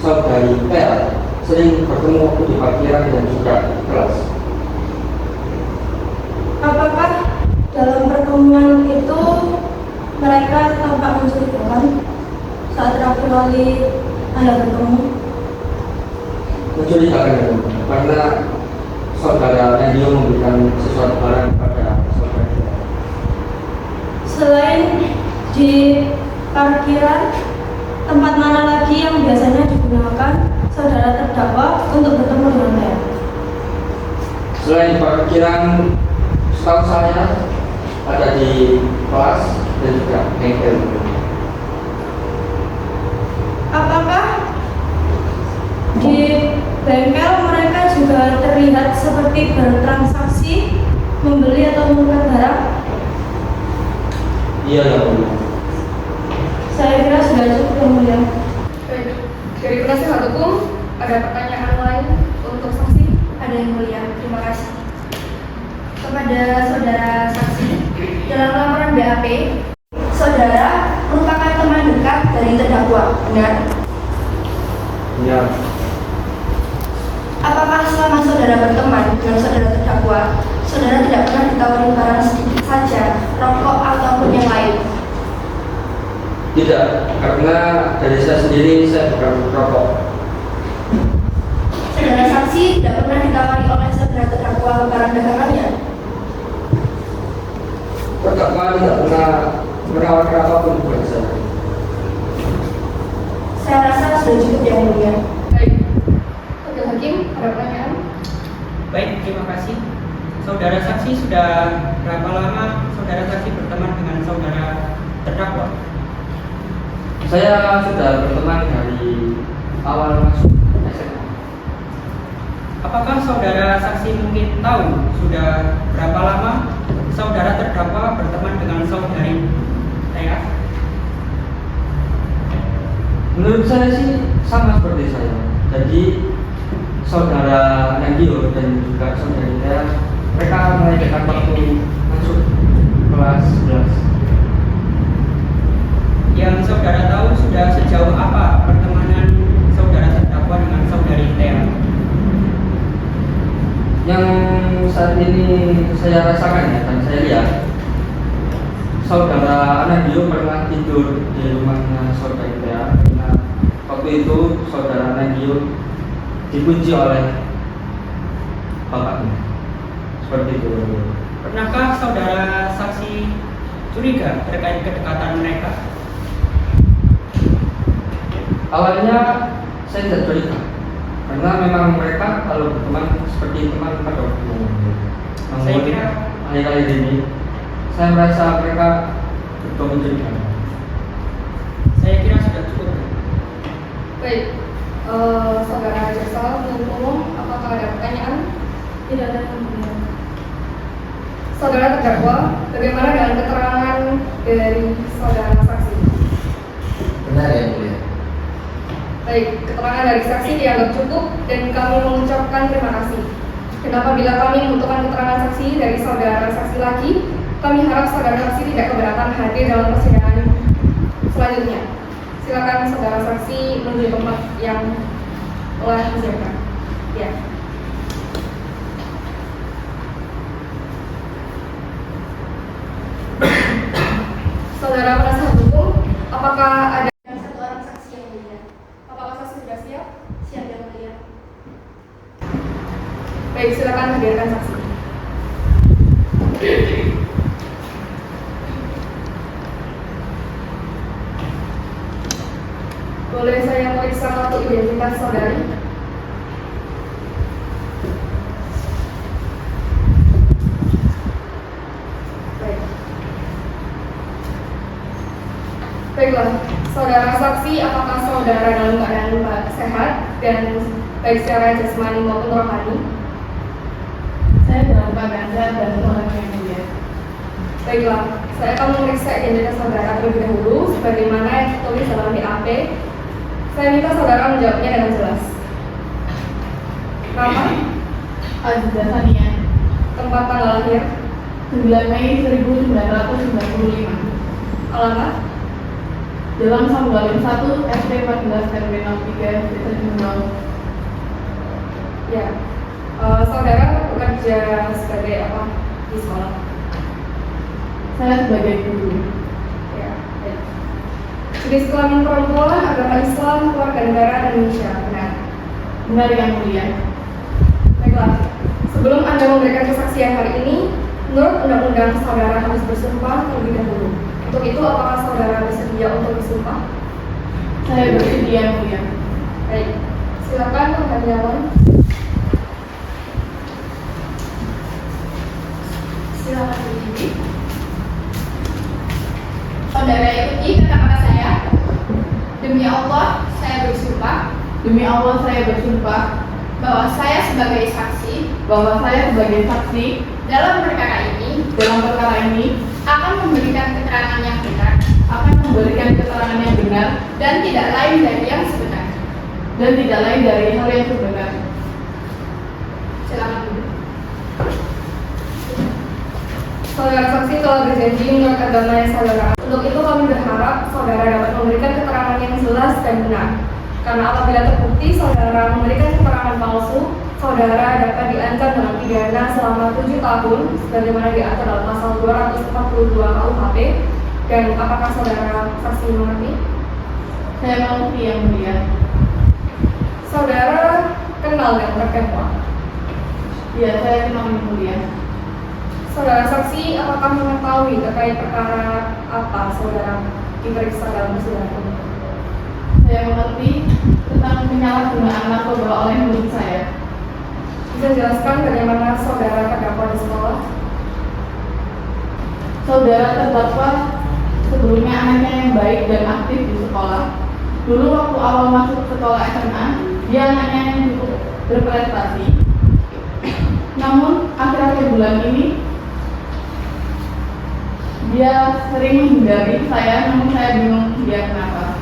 [SPEAKER 1] saudari Thea sering bertemu waktu di parkiran dan juga kelas.
[SPEAKER 5] Apakah dalam pertemuan itu mereka tampak mencurigakan saat terakhir kali Anda bertemu?
[SPEAKER 1] Mencurigakan karena saudara Anadio memberikan sesuatu barang kepada saudara Thea.
[SPEAKER 5] Selain di parkiran, tempat mana lagi yang biasanya digunakan saudara terdakwa untuk bertemu dengan Thea?
[SPEAKER 1] Selain parkiran, setahu saya ada di kelas dan juga bengkel.
[SPEAKER 5] Apakah di bengkel mereka juga terlihat seperti bertransaksi, membeli atau menukar barang?
[SPEAKER 1] Iya yang mulia.
[SPEAKER 5] Saya kira sudah cukup yang mulia.
[SPEAKER 9] Baik, dari penasihat hukum, ada pertanyaan lain untuk saksi?
[SPEAKER 6] Ada yang mulia, terima kasih. Kepada saudara saksi, dalam laporan BAP, saudara merupakan teman dekat dari terdakwa, benar?
[SPEAKER 1] Iya.
[SPEAKER 6] Apakah selama saudara berteman dengan saudara terdakwa, saudara tidak pernah ditawari barang sedikit saja, rokok ataupun yang lain?
[SPEAKER 1] Tidak, karena dari saya sendiri saya bukan perokok.
[SPEAKER 6] Saudara saksi tidak pernah ditawari oleh saudara terdakwa barang dagangannya?
[SPEAKER 1] Terdakwa tidak pernah menawarkan apapun kepada saya.
[SPEAKER 6] Saya rasa sudah cukup yang mulia.
[SPEAKER 9] Baik, Wakil Hakim, ada pertanyaan?
[SPEAKER 10] Baik, terima kasih. Saudara saksi sudah berapa lama saudara saksi berteman dengan saudara terdakwa?
[SPEAKER 1] Saya sudah berteman dari awal masuk SMA.
[SPEAKER 10] Apakah saudara saksi mungkin tahu sudah berapa lama saudara terdakwa berteman dengan saudari Thea?
[SPEAKER 1] Menurut saya sih sama seperti saya. Jadi saudara Anadio dan juga saudari Thea, mereka mulai dekat waktu masuk kelas 11.
[SPEAKER 10] Yang saudara tahu sudah sejauh apa pertemanan
[SPEAKER 1] saat ini saya rasakan ya, dan saya lihat saudara Anadio pernah tidur di rumahnya saudara Ipea, karena waktu itu saudara Anadio dikunci oleh bapaknya. Seperti itu.
[SPEAKER 10] Pernahkah saudara saksi curiga terkait kedekatan mereka?
[SPEAKER 1] Awalnya saya tidak curiga, karena memang mereka kalau berteman seperti teman pada waktu
[SPEAKER 10] Saya kira
[SPEAKER 1] akhir-akhir ini saya merasa mereka betul mencurigakan.
[SPEAKER 10] saya kira sudah cukup.
[SPEAKER 9] Baik, saudara Jasa penuntut umum, apakah ada pertanyaan?
[SPEAKER 5] Tidak ada yang mulia.
[SPEAKER 9] Saudara terdakwa, bagaimana dengan keterangan dari saudara saksi?
[SPEAKER 4] Benar yang mulia.
[SPEAKER 9] Baik, keterangan dari saksi dianggap cukup dan kami mengucapkan terima kasih. Dan apabila kami membutuhkan keterangan saksi dari saudara saksi lagi, kami harap saudara saksi tidak keberatan hadir dalam persidangan selanjutnya. Silakan saudara saksi menuju tempat yang telah disiapkan. Ya. Saudara penasihat hukum, apakah ada satu orang saksi yang mulia? Apakah saksi sudah siap? Siap yang mulia. Baik, silakan hadirkan saksi. Boleh saya meriksa kartu identitas saudari? Baik. Baiklah, saudara saksi, apakah saudara dalam keadaan sehat dan baik secara jasmani maupun rohani?
[SPEAKER 5] Saya dalam keadaan sehat dan Tuhan yang mulia.
[SPEAKER 9] Baiklah, saya akan memeriksa identitas saudara terlebih dahulu, sebagaimana yang tertulis dalam BAP. Saya minta saudara menjawabnya dengan jelas. Nama,
[SPEAKER 5] Aziza Sania,
[SPEAKER 9] tempat tanggal lahir,
[SPEAKER 5] 9 Mei 1995.
[SPEAKER 9] alamat,
[SPEAKER 5] Jalan Sambualin 1, SD 14 RW 03, Desa Jumlau.
[SPEAKER 9] ya. Saudara bekerja sebagai apa di sekolah?
[SPEAKER 5] Saya sebagai guru.
[SPEAKER 9] Ya, baik. Jenis kelamin perempuan, agama Islam, keluarga negara Indonesia, benar?
[SPEAKER 5] Benar yang mulia.
[SPEAKER 9] Baiklah, sebelum Anda memberikan kesaksian hari ini, menurut undang-undang saudara harus bersumpah terlebih dahulu. Untuk itu, apakah saudara bersedia untuk bersumpah?
[SPEAKER 5] Saya bersedia yang mulia.
[SPEAKER 9] Baik, silakan penghadiran.
[SPEAKER 6] Silakan berdiri. Saudara ikuti kata-kata saya. Demi Allah, saya bersumpah
[SPEAKER 5] Demi Allah saya bersumpah
[SPEAKER 6] bahwa saya sebagai saksi
[SPEAKER 5] bahwa saya sebagai saksi
[SPEAKER 6] dalam perkara ini
[SPEAKER 5] dalam perkara ini
[SPEAKER 6] akan memberikan keterangan yang benar
[SPEAKER 5] akan memberikan keterangan yang benar
[SPEAKER 6] dan tidak lain dari yang sebenarnya.
[SPEAKER 5] dan tidak lain dari hal yang sebenar.
[SPEAKER 6] Silakan duduk.
[SPEAKER 9] Saudara saksi telah berjanji menurut agama yang saudara. Untuk itu kami berharap saudara dapat memberikan keterangan yang jelas dan benar. Karena apabila terbukti saudara memberikan keterangan palsu, saudara dapat diancam dengan pidana selama 7 tahun, sebagaimana diatur dalam pasal 242 KUHP. Dan apakah saudara saksi mengerti?
[SPEAKER 5] Saya mengerti yang mulia.
[SPEAKER 9] Saudara kenal dengan terdakwa?
[SPEAKER 5] Ya, saya kenal yang mulia.
[SPEAKER 9] Saudara saksi, apakah mengetahui terkait perkara apa saudara diperiksa dalam persidangan ini?
[SPEAKER 5] Saya mengerti tentang penyalahgunaan narkoba oleh murid saya.
[SPEAKER 9] Bisa jelaskan bagaimana saudara terdakwa di sekolah?
[SPEAKER 5] Saudara terdakwa sebelumnya anaknya yang baik dan aktif di sekolah. Dulu waktu awal masuk sekolah SMA, dia anaknya yang cukup berprestasi. Namun akhir-akhir bulan ini dia sering menghindari saya, namun saya bingung dia kenapa.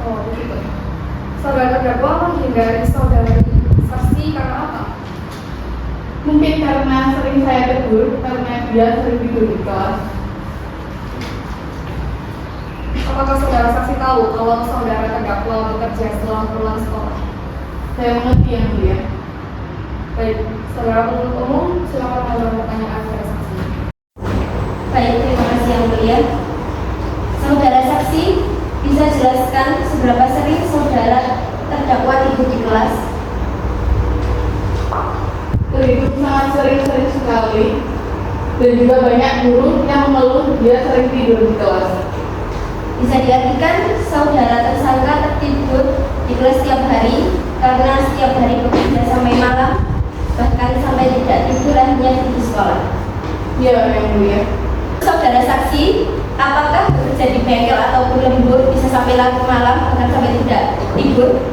[SPEAKER 9] Oh, begitu. Saudara terdakwa menghindari saudara saksi karena apa?
[SPEAKER 5] Mungkin karena sering saya tegur, karena dia sering tidur di kelas.
[SPEAKER 9] Apakah saudara saksi tahu kalau saudara terdakwa bekerja setelah pulang sekolah?
[SPEAKER 5] Saya mengerti yang mulia.
[SPEAKER 9] Baik, saudara penuntut umum, silakan mengajukan pertanyaan pada saksi.
[SPEAKER 8] Baik, terima kasih yang mulia. Saudara saksi, bisa jelaskan seberapa sering saudara terdakwa tidur di kelas?
[SPEAKER 11] Terhitung sangat sering sekali, dan juga banyak guru yang mengeluh dia sering tidur di kelas.
[SPEAKER 8] Bisa diartikan saudara tersangka tertidur di kelas setiap hari karena setiap hari bekerja sampai malam, bahkan sampai tidak tidur hanya di sekolah.
[SPEAKER 11] Iya, yang mulia.
[SPEAKER 8] Saudara saksi, apakah bekerja di bengkel ataupun lembur bisa sampai larut malam bahkan sampai tidak tidur?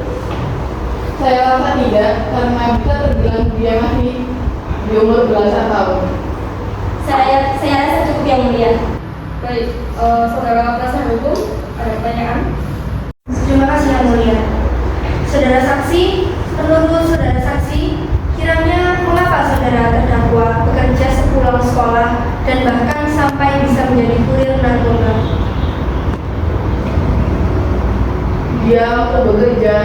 [SPEAKER 11] Saya rasa tidak, karena bisa terbilang dia masih di umur belasan tahun.
[SPEAKER 8] Saya rasa cukup yang mulia.
[SPEAKER 9] Baik, saudara penasihat hukum, ada pertanyaan?
[SPEAKER 8] Terima kasih yang mulia. Saudara saksi, menurut saudara saksi, kiranya mengapa saudara terdakwa bekerja sepulang sekolah dan bahkan sampai bisa menjadi kurir narkoba?
[SPEAKER 11] Dia waktu bekerja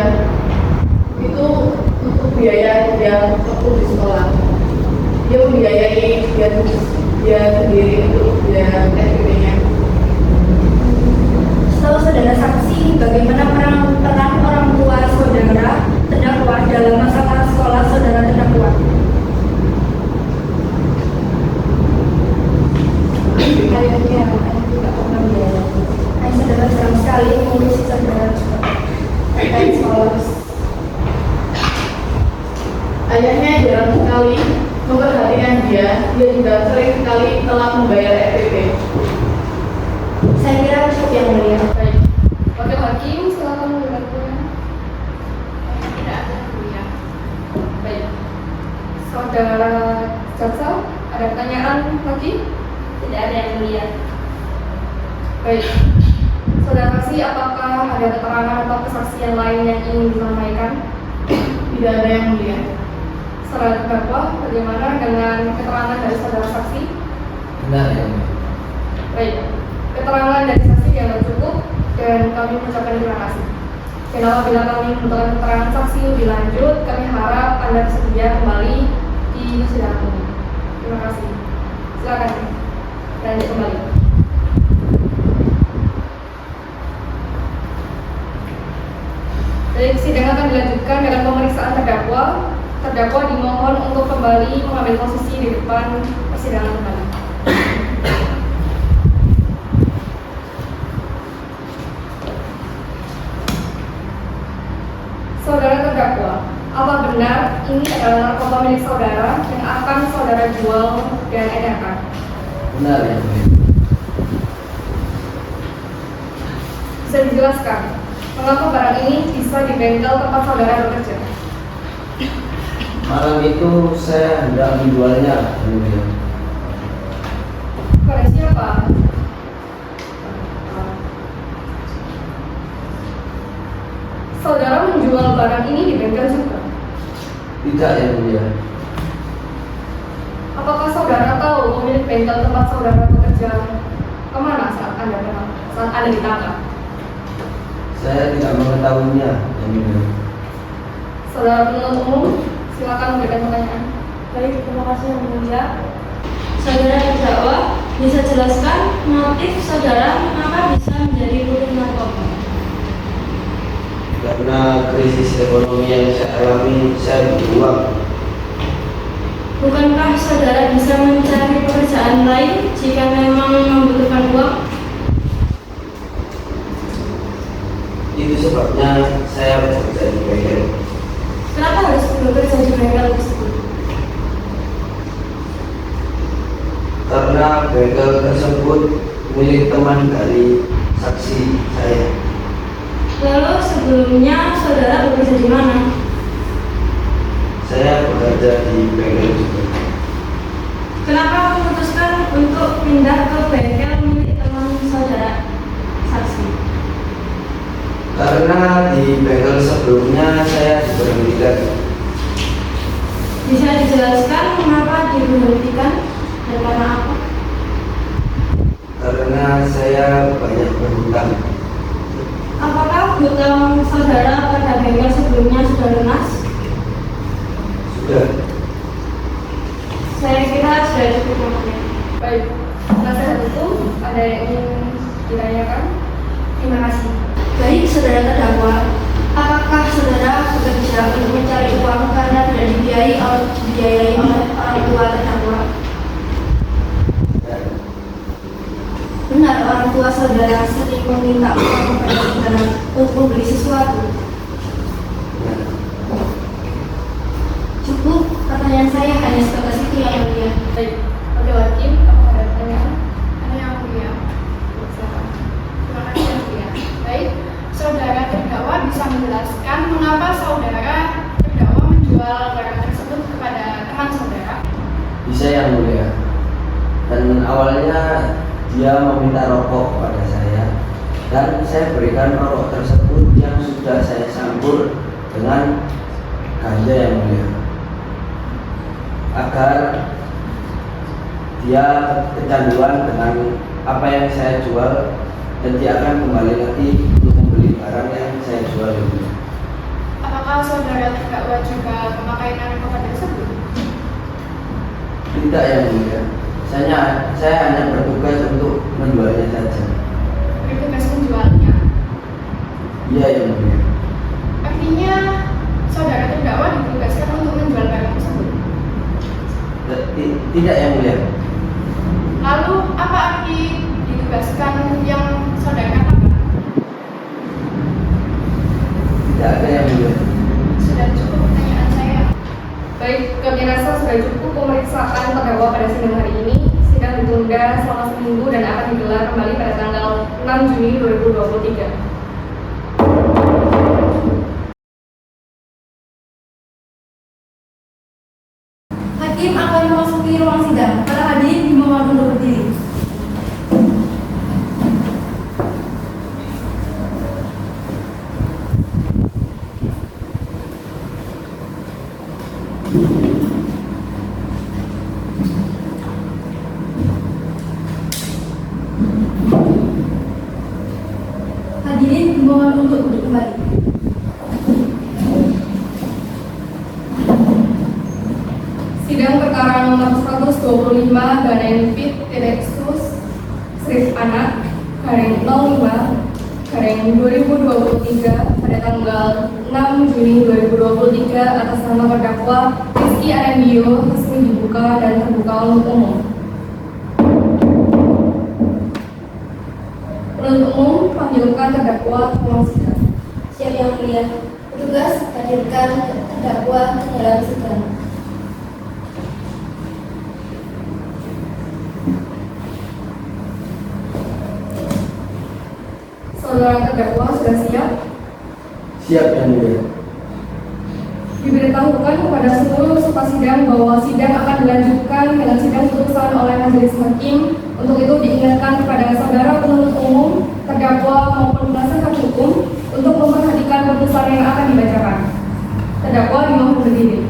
[SPEAKER 11] itu untuk biaya dia waktu di sekolah. Dia membiayai dia sendiri untuk biaya SPP-nya.
[SPEAKER 8] Setahu saudara saksi, bagaimana peran orang tua saudara terdakwa dalam masalah sekolah saudara terdakwa? Ayahnya tidak pernah membiayai. Ayah saudara jarang sekali mengurusi saudara terkait sekolah.
[SPEAKER 11] Ayahnya jarang sekali memperhatikan dia juga sering sekali telah membayar SPP.
[SPEAKER 8] Saya kira cukup yang mulia.
[SPEAKER 9] Baik, wakil hakim, silakan mendengarkan. Tidak ada yang mulia. Baik, saudara jaksa, ada pertanyaan lagi?
[SPEAKER 8] Tidak ada yang mulia.
[SPEAKER 9] Baik, saudara saksi, apakah ada keterangan atau kesaksian lain yang ingin disampaikan?
[SPEAKER 11] Tidak ada yang mulia.
[SPEAKER 9] Saudara terdakwa, bagaimana dengan keterangan dari saudara saksi?
[SPEAKER 4] Benar ya.
[SPEAKER 9] Baik, keterangan dari saksi dianggap cukup dan kami mengucapkan terima kasih. Dan apabila kami membutuhkan keterangan saksi lebih lanjut, kami harap Anda bersedia kembali di persidangan ini. Terima kasih. Silakan lanjut kembali. Baik, sidang akan dilanjutkan dengan pemeriksaan terdakwa. Terdakwa dimohon untuk kembali mengambil posisi di depan persidangan kembali. Saudara terdakwa, apa benar ini adalah narkoba milik saudara yang akan saudara jual dan edarkan?
[SPEAKER 4] Benar ya.
[SPEAKER 9] Bisa dijelaskan mengapa barang ini bisa di bengkel tempat saudara bekerja?
[SPEAKER 4] Malam itu saya hendak menjualnya.
[SPEAKER 9] Kepada siapa? Saudara menjual barang ini di bengkel juga?
[SPEAKER 4] Tidak ya mulia.
[SPEAKER 9] Apakah saudara tahu pemilik bengkel tempat saudara bekerja kemana saat Anda ditangkap?
[SPEAKER 4] Saya tidak mengetahuinya ya mulia.
[SPEAKER 9] Saudara penuntut umum, silakan memberikan pertanyaan.
[SPEAKER 5] Baik, terima kasih yang mulia.
[SPEAKER 8] Saudara terdakwa, bisa jelaskan motif saudara mengapa bisa menjadi kurir narkoba?
[SPEAKER 4] Karena krisis ekonomi yang saya alami, saya butuh uang.
[SPEAKER 8] Bukankah saudara bisa mencari pekerjaan lain jika memang membutuhkan uang?
[SPEAKER 4] Itu sebabnya saya bekerja di bengkel.
[SPEAKER 8] Kenapa harus bekerja di bengkel tersebut?
[SPEAKER 4] Karena bengkel tersebut milik teman dari saksi saya.
[SPEAKER 8] Lalu sebelumnya saudara bekerja di mana?
[SPEAKER 4] Saya bekerja di bengkel juga.
[SPEAKER 8] Kenapa memutuskan untuk pindah ke bengkel milik teman saudara saksi?
[SPEAKER 4] Karena di bengkel sebelumnya saya diberhentikan.
[SPEAKER 8] Bisa dijelaskan mengapa diberhentikan dan karena apa?
[SPEAKER 4] Karena saya banyak berhutang.
[SPEAKER 8] Apakah hutang saudara pada bengkel sebelumnya sudah lunas?
[SPEAKER 4] Sudah.
[SPEAKER 9] sudah cukup waktunya. Baik, penasihat hukum ada yang ingin ditanyakan? Terima kasih.
[SPEAKER 6] Baik, saudara terdakwa, apakah saudara bekerja untuk mencari uang karena tidak dibiayai oleh orang tua terdakwa? Benar, orang tua saudara sering meminta uang kepada saudara untuk membeli sesuatu. Cukup, pertanyaan saya hanya sebatas itu yang mulia.
[SPEAKER 9] Baik, Wakil Hakim, apakah ada pertanyaan?
[SPEAKER 11] Ada yang mulia. Silakan. Terima kasih yang mulia. Baik, saudara terdakwa bisa menjelaskan mengapa saudara terdakwa menjual barang tersebut kepada teman saudara?
[SPEAKER 7] Bisa yang mulia. Dan awalnya dia meminta rokok kepada saya, dan saya berikan rokok tersebut yang sudah saya campur dengan ganja yang mulia, agar dia kecanduan dengan apa yang saya jual dan dia akan kembali lagi untuk membeli barang yang saya jual ini.
[SPEAKER 11] Apakah saudara terdakwa juga memakai narkoba tersebut?
[SPEAKER 7] Tidak yang mulia. Saya hanya bertugas untuk menjualnya saja.
[SPEAKER 11] Bertugas menjualnya?
[SPEAKER 7] Iya yang mulia.
[SPEAKER 11] Artinya saudara terdakwa ditugaskan untuk menjual barang tersebut?
[SPEAKER 7] Tidak yang mulia.
[SPEAKER 11] Lalu apa arti ditugaskan yang saudara katakan?
[SPEAKER 7] Tidak ada yang mulia.
[SPEAKER 11] Sudah cukup pertanyaan saya.
[SPEAKER 9] Baik, kami rasa sudah cukup pemeriksaan terdakwa pada sidang hari ini. Sidang ditunda selama seminggu dan akan digelar kembali pada tanggal 6 Juni 2023.
[SPEAKER 6] Hakim akan memasuki ruang sidang. Para hadirin dimohon untuk berdiri. Hadirin dimohon untuk duduk kembali.
[SPEAKER 9] Sidang perkara nomor 125 garing Pit Sus Strip Anak garing 05 garing 2023 pada tanggal 6 Juni 2023 atas nama terdakwa Rizky Arendio resmi dibuka dan terbuka untuk umum. Penuntut umum panggilkan terdakwa ke ruang sidang.
[SPEAKER 6] Siap yang mulia. Petugas hadirkan terdakwa ke dalam sidang.
[SPEAKER 9] Saudara terdakwa sudah siap?
[SPEAKER 7] Siap yang mulia.
[SPEAKER 9] Diberitahukan kepada seluruh peserta sidang bahwa sidang akan dilanjutkan dengan sidang putusan oleh majelis hakim. Untuk itu diingatkan kepada saudara penuntut umum, terdakwa maupun penasihat hukum untuk memperhatikan putusan yang akan dibacakan. Terdakwa dimohon berdiri.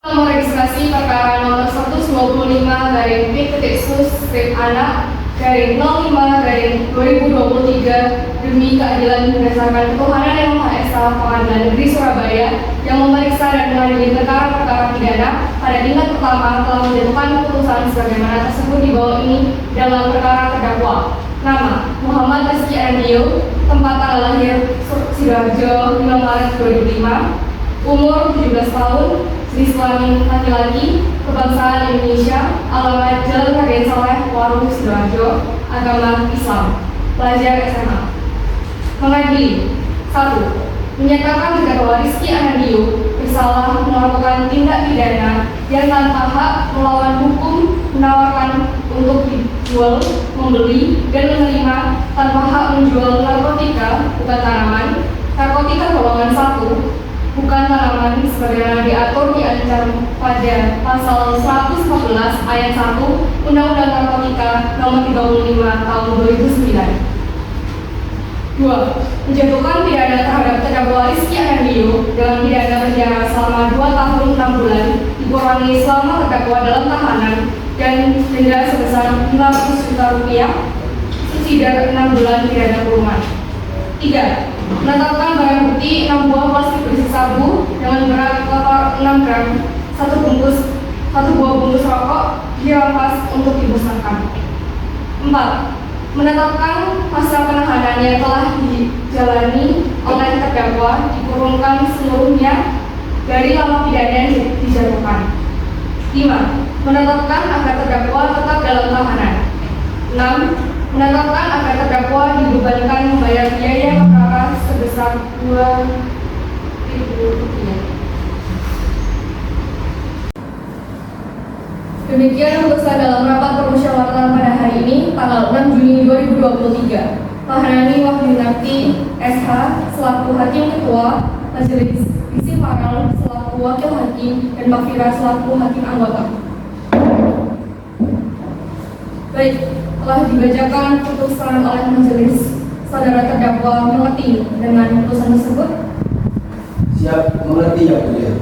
[SPEAKER 9] Nomor registrasi perkara nomor 125 garing P.Sus Strip Anak garing 05 garing 2023 demi keadilan berdasarkan ketuhanan yang Maha Esa Pengadilan Negeri Surabaya yang memeriksa dan mengadili perkara-perkara pidana pada tingkat pertama telah menjatuhkan keputusan sebagaimana tersebut di bawah ini dalam perkara terdakwa. Nama Muhammad Rizky Arendio, tempat tanggal lahir Sidoarjo 5 Maret 2005, umur 17 tahun, jenis kelamin laki-laki, kebangsaan Indonesia, alamat Jalan Raden Saleh, Warung Sidoarjo, agama Islam, pelajar SMA. Mengadili 1. Menyatakan terdakwa Rizky Arendio bersalah melakukan tindak pidana yang tanpa hak melawan hukum, menawarkan untuk dijual, membeli, dan menerima tanpa hak menjual narkotika, bukan tanaman, narkotika golongan 1, bukan tanaman sebagaimana diatur diancam pada pasal 114 ayat 1 Undang-Undang Narkotika Nomor 35 Tahun 2009. 2. Menjatuhkan pidana terhadap terdakwa Rizky Arendio dengan pidana penjara selama 2 tahun 6 bulan dikurangi selama terdakwa dalam tahanan dan denda sebesar 500 juta rupiah subsidi 6 bulan pidana kurungan. 3. Menetapkan barang bukti 6 buah plastik berisi sabu dengan berat total 6 gram satu buah bungkus rokok dirampas untuk dimusnahkan. 4. Menetapkan masa penahanan yang telah dijalani oleh terdakwa dikurungkan seluruhnya dari lama pidana yang dijatuhkan. 5. Menetapkan agar terdakwa tetap dalam tahanan. 6. Menetapkan agar terdakwa dibebankan membayar biaya perkara sebesar Rp2.000. Demikian keputusan dalam rapat permusyawaratan pada hari ini, tanggal 6 Juni 2023. Maharani Wahyunarti SH selaku Hakim Ketua, Majelis Isi Farel selaku Wakil Hakim, dan Makfira selaku Hakim Anggota. Baik, telah dibacakan putusan oleh majelis. Saudara terdakwa mengerti dengan putusan tersebut?
[SPEAKER 4] Siap, mengerti ya mulia.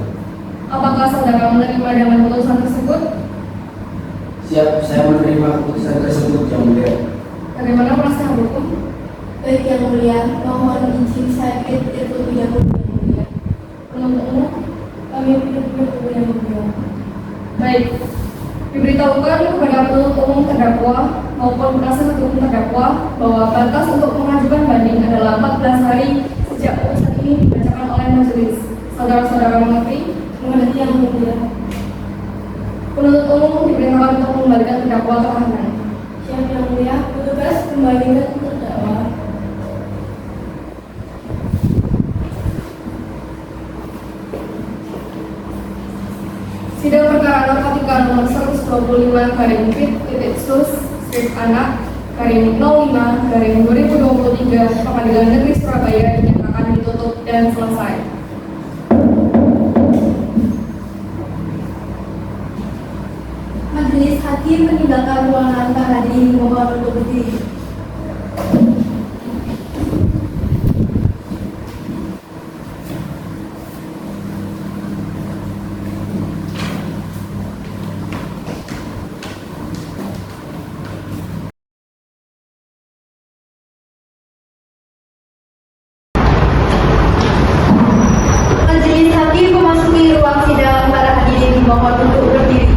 [SPEAKER 9] Apakah saudara menerima dengan putusan tersebut?
[SPEAKER 4] Siap, saya menerima keputusan tersebut yang mulia.
[SPEAKER 9] Bagaimana penasihat hukum?
[SPEAKER 5] Baik yang mulia, mohon izin saya terlebih dahulu yang mulia.
[SPEAKER 9] Penuntut umum,
[SPEAKER 5] Kami terlebih yang mulia.
[SPEAKER 9] baik. Diberitahukan kepada penuntut umum terdakwa maupun penasihat hukum terdakwa bahwa batas untuk mengajukan banding adalah 14 hari sejak putusan ini dibacakan oleh majelis. Saudara-saudara mengerti?
[SPEAKER 5] Mengerti yang mulia.
[SPEAKER 9] Penuntut umum diperintahkan untuk mengembalikan terdakwa tahanan.
[SPEAKER 5] Siap yang mulia, petugas kembalikan terdakwa.
[SPEAKER 9] Sidang perkara narkotika nomor 125/Tit/Anak/05/2023 Pengadilan Negeri Surabaya dinyatakan ditutup dan selesai.
[SPEAKER 8] Majelis Hakim meninggalkan ruangan para hadirin mohon untuk berdiri. Majelis Hakim memasuki ruang sidang, para hadirin dimohon untuk berdiri.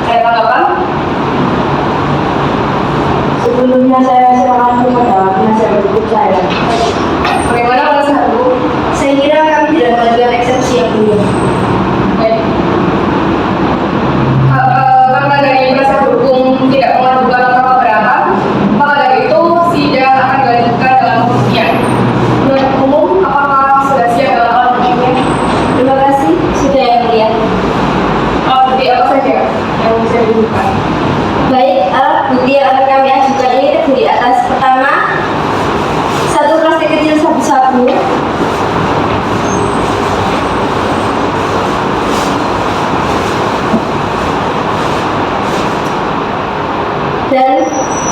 [SPEAKER 9] Ada tanggapan?
[SPEAKER 5] Sebelumnya saya serahkan kepada penasihat hukum saya.
[SPEAKER 9] Bagaimana penasihat hukum?
[SPEAKER 6] Saya kira kami tidak mengajukan eksepsi yang mulia.
[SPEAKER 9] Baik. Karena dari penasihat hukum tidak mengajukan nota keberatan, maka dari itu sidang akan dilanjutkan dalam pembuktian. Menurut umum, apakah sudah siap dalam alat buktinya?
[SPEAKER 6] Terima kasih, sudah yang mulia.
[SPEAKER 9] Alat bukti apa saja yang bisa dibuka?
[SPEAKER 6] Baik, alat bukti yang akan kami ajukan ini terdiri atas pertama, satu plastik kecil sabu-sabu, dan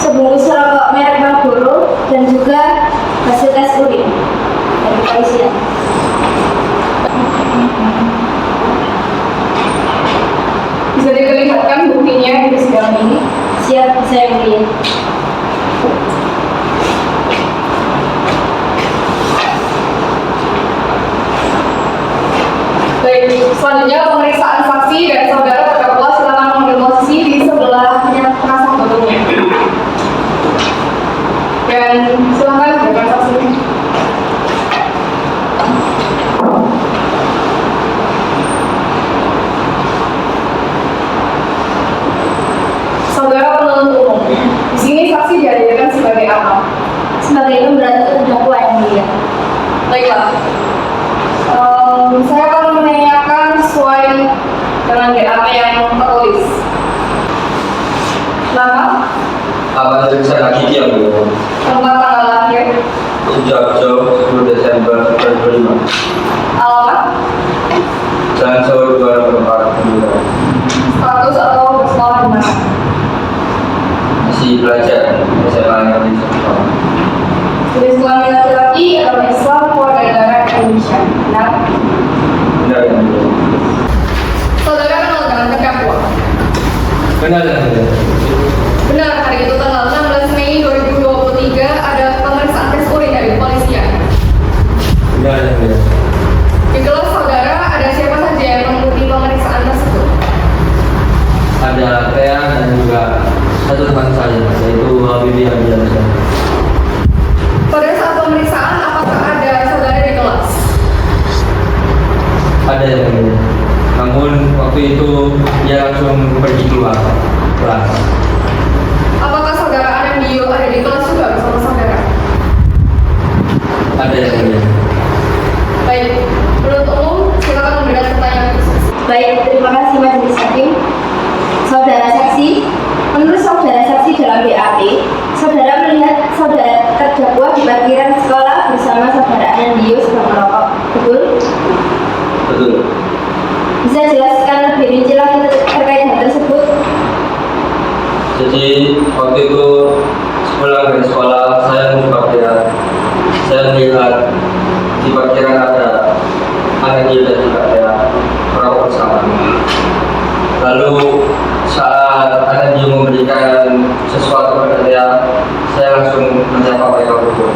[SPEAKER 6] sebungkus rokok merek Marlboro, dan juga hasil tes urin dari kepolisian.
[SPEAKER 9] Bisa diperlihatkan buktinya di persidangan ini?
[SPEAKER 6] Siap, saya mulia.
[SPEAKER 9] Baik, selanjutnya pemeriksaan saksi dan saudara terdakwa silakan mengambil posisi di sebelahnya penasihat hukumnya. Dan silakan berikan saksinya. Saudara penuntut umum, di sini saksi dihadirkan sebagai apa?
[SPEAKER 6] Sebagai pemberat terdakwa yang mulia.
[SPEAKER 9] Baiklah. Saya akan menanyakan sesuai dengan BAP yang tertulis. Nama,
[SPEAKER 1] Apa tulisan lagi dia Bu?
[SPEAKER 9] tempat tanggal lahir,
[SPEAKER 1] Sidoarjo 10 Desember 2005.
[SPEAKER 9] alamat,
[SPEAKER 1] Jalan Solo 24 Bulan.
[SPEAKER 9] status atau bersekolah di mana?
[SPEAKER 1] Masih belajar SMA yang di sekolah.
[SPEAKER 9] Jenis kelamin laki-laki atau Islam warga negara Indonesia. Benar?
[SPEAKER 1] Benar yang mulia.
[SPEAKER 9] Saudara kenal dengan terdakwa?
[SPEAKER 1] Benar yang mulia.
[SPEAKER 9] Benar, hari itu tanggal 16 Mei 2023 ada pemeriksaan tes urin dari kepolisian.
[SPEAKER 1] Benar yang mulia.
[SPEAKER 9] Di kelas saudara ada siapa saja yang mengikuti pemeriksaan tersebut?
[SPEAKER 1] Ada Pea dan juga satu teman saya, yaitu Habibie Abdiansyah.
[SPEAKER 9] Pada saat pemeriksaan, apakah ada saudara di kelas?
[SPEAKER 1] Ada yang mulia. Namun waktu itu dia langsung pergi keluar kelas.
[SPEAKER 9] Apakah saudara Anandio ada di kelas juga bersama saudara?
[SPEAKER 1] Ada yang mulia.
[SPEAKER 9] Baik, menurut umum, silakan memberikan pertanyaan khusus.
[SPEAKER 6] Baik, terima kasih Majelis Hakim. Saudara saksi, menurut saudara saksi dalam BAP, saudara melihat saudara terdakwa di parkiran sekolah bersama saudara Anandio sedang merokok, betul?
[SPEAKER 1] Betul.
[SPEAKER 6] Bisa jelaskan lebih rinci lagi terkait hal tersebut?
[SPEAKER 1] Jadi waktu itu pulang dari sekolah saya mau parkiran. Saya melihat di parkiran ada Anandio dan juga ada merokok bersama. Lalu saat Anandio memberikan sesuatu kepada saya langsung menyapa mereka berdua.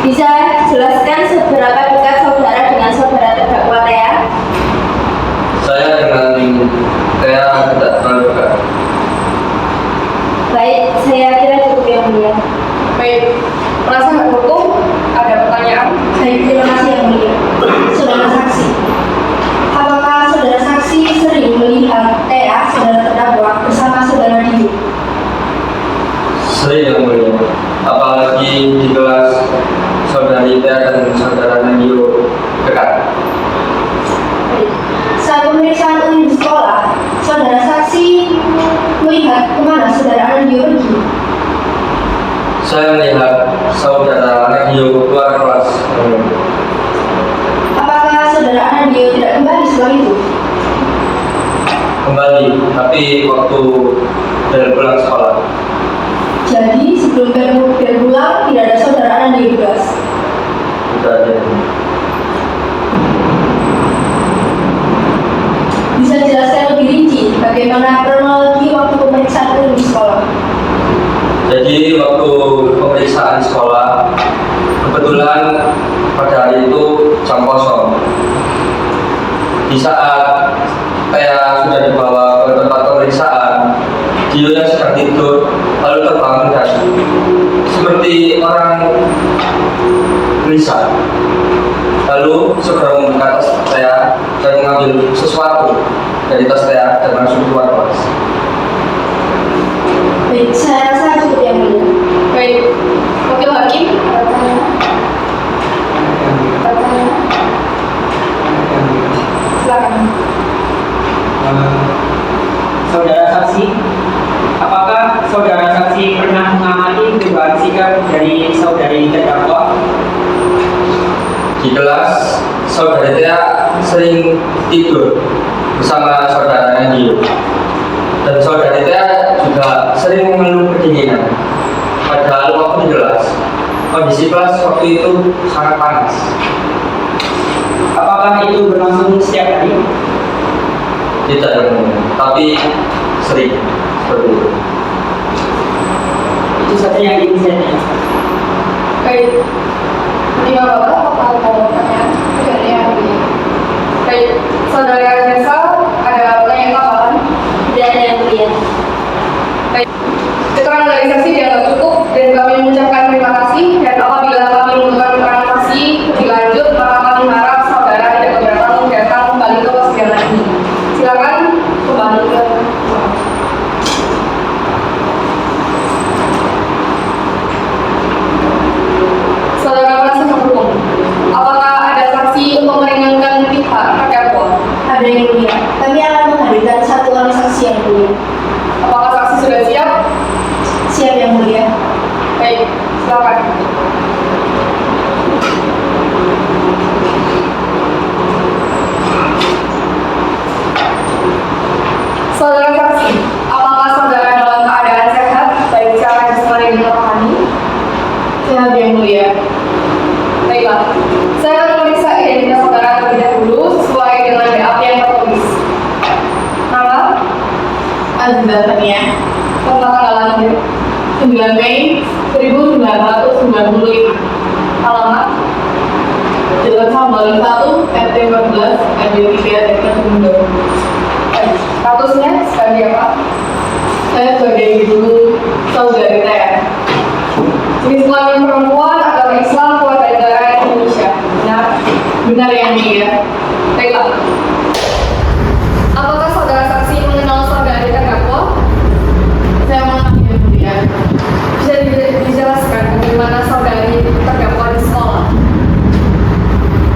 [SPEAKER 6] Bisa jelaskan seberapa dekat saudara dengan saudara terdakwa Tea?
[SPEAKER 1] Saya dengan Tea tidak terlalu dekat.
[SPEAKER 6] Baik, saya kira cukup yang mulia.
[SPEAKER 9] Baik, penasihat hukum, ada pertanyaan?
[SPEAKER 6] Baik, terima kasih yang mulia. Saudara saksi, apakah saudara saksi sering melihat Tea, saudara terdakwa, bersama saudara Dio?
[SPEAKER 1] Sering yang mulia. Apalagi di kelas saudari Tea dan saudara Anandio dekat.
[SPEAKER 6] Baik. Saat pemeriksaan urin di sekolah, saudara saksi melihat kemana saudara Anandio pergi?
[SPEAKER 1] Saya melihat saudara Anandio keluar kelas.
[SPEAKER 6] Apakah saudara Anandio tidak kembali setelah itu?
[SPEAKER 1] Kembali, tapi waktu dari pulang sekolah.
[SPEAKER 6] Jadi sebelum bel pulang tidak ada saudara Anandio di kelas.
[SPEAKER 1] Tidak ada.
[SPEAKER 6] Bisa jelaskan lebih rinci bagaimana kronologi waktu pemeriksaan urin di sekolah?
[SPEAKER 1] Jadi waktu pemeriksaan sekolah, kebetulan pada hari itu jam kosong. Di saat saya sudah dibawa ke tempat pemeriksaan, dia sedang tidur lalu terbangun dan seperti orang gelisah. Lalu segera membuka tas saya dan mengambil sesuatu dari tas saya dan langsung keluar kelas.
[SPEAKER 8] Baik, saya rasa cukup yang mulia. Baik, wakil hakim. Silakan.
[SPEAKER 10] Saudara saksi, apakah saudara saksi pernah mengamati perubahan sikap dari saudari terdakwa?
[SPEAKER 1] Di kelas, saudara Tia sering tidur bersama saudaranya Dio. Dan saudara Tia juga sering mengeluh kedinginan. Padahal waktu di kelas, kondisi kelas waktu itu sangat panas.
[SPEAKER 10] Apakah itu berlangsung setiap hari?
[SPEAKER 1] Tidak yang mulia, tapi sering seperti itu.
[SPEAKER 10] Itu saja yang ingin saya tanyakan.
[SPEAKER 9] Baik, terima bapak apa mau pertanyaan? Tidak ada yang mulia. Baik, saudara Nesa ada pertanyaan tambahan?
[SPEAKER 8] Tidak ada yang mulia.
[SPEAKER 9] Baik, keterangan dari saksi dianggap cukup dan kami mengucapkan terima kasih, dan apabila kami membutuhkan keterangan saksi lebih lanjut maka kami harap saudara tidak keberatan datang kembali ke persidangan ini. Silakan kembali ke saudara penasihat hukum. Apakah ada saksi untuk meringankan pihak terdakwa?
[SPEAKER 8] Ada yang mulia. Kami akan menghadirkan satu orang saksi yang mulia.
[SPEAKER 9] Apakah saksi sudah siap?
[SPEAKER 8] Siap yang mulia.
[SPEAKER 9] Baik, silakan. Saudara saksi, apakah saudara dalam keadaan sehat baik secara jasmani dan rohani? Sehat yang mulia. Baiklah, saya akan memeriksa identitas saudara terlebih dahulu sesuai dengan BAP yang tertulis. Nama?
[SPEAKER 8] Azizah Tania.
[SPEAKER 9] Tentang tanggal lahir?
[SPEAKER 8] 9 Mei 1995.
[SPEAKER 9] Alamat?
[SPEAKER 8] Jalan Sambalan 1, RT 14, RW 3, Desa Sumber.
[SPEAKER 9] Statusnya sebagai apa?
[SPEAKER 8] Saya sebagai ibu saudari Tia.
[SPEAKER 9] Jenis kelamin perempuan, agama Islam, keluarga negara Indonesia. Benar?
[SPEAKER 8] Benar yang mulia.
[SPEAKER 9] Baiklah. Apakah saudara saksi mengenal saudari terdakwa?
[SPEAKER 8] Saya mengenal yang mulia.
[SPEAKER 9] Bisa dijelaskan bagaimana saudari terdakwa di sekolah?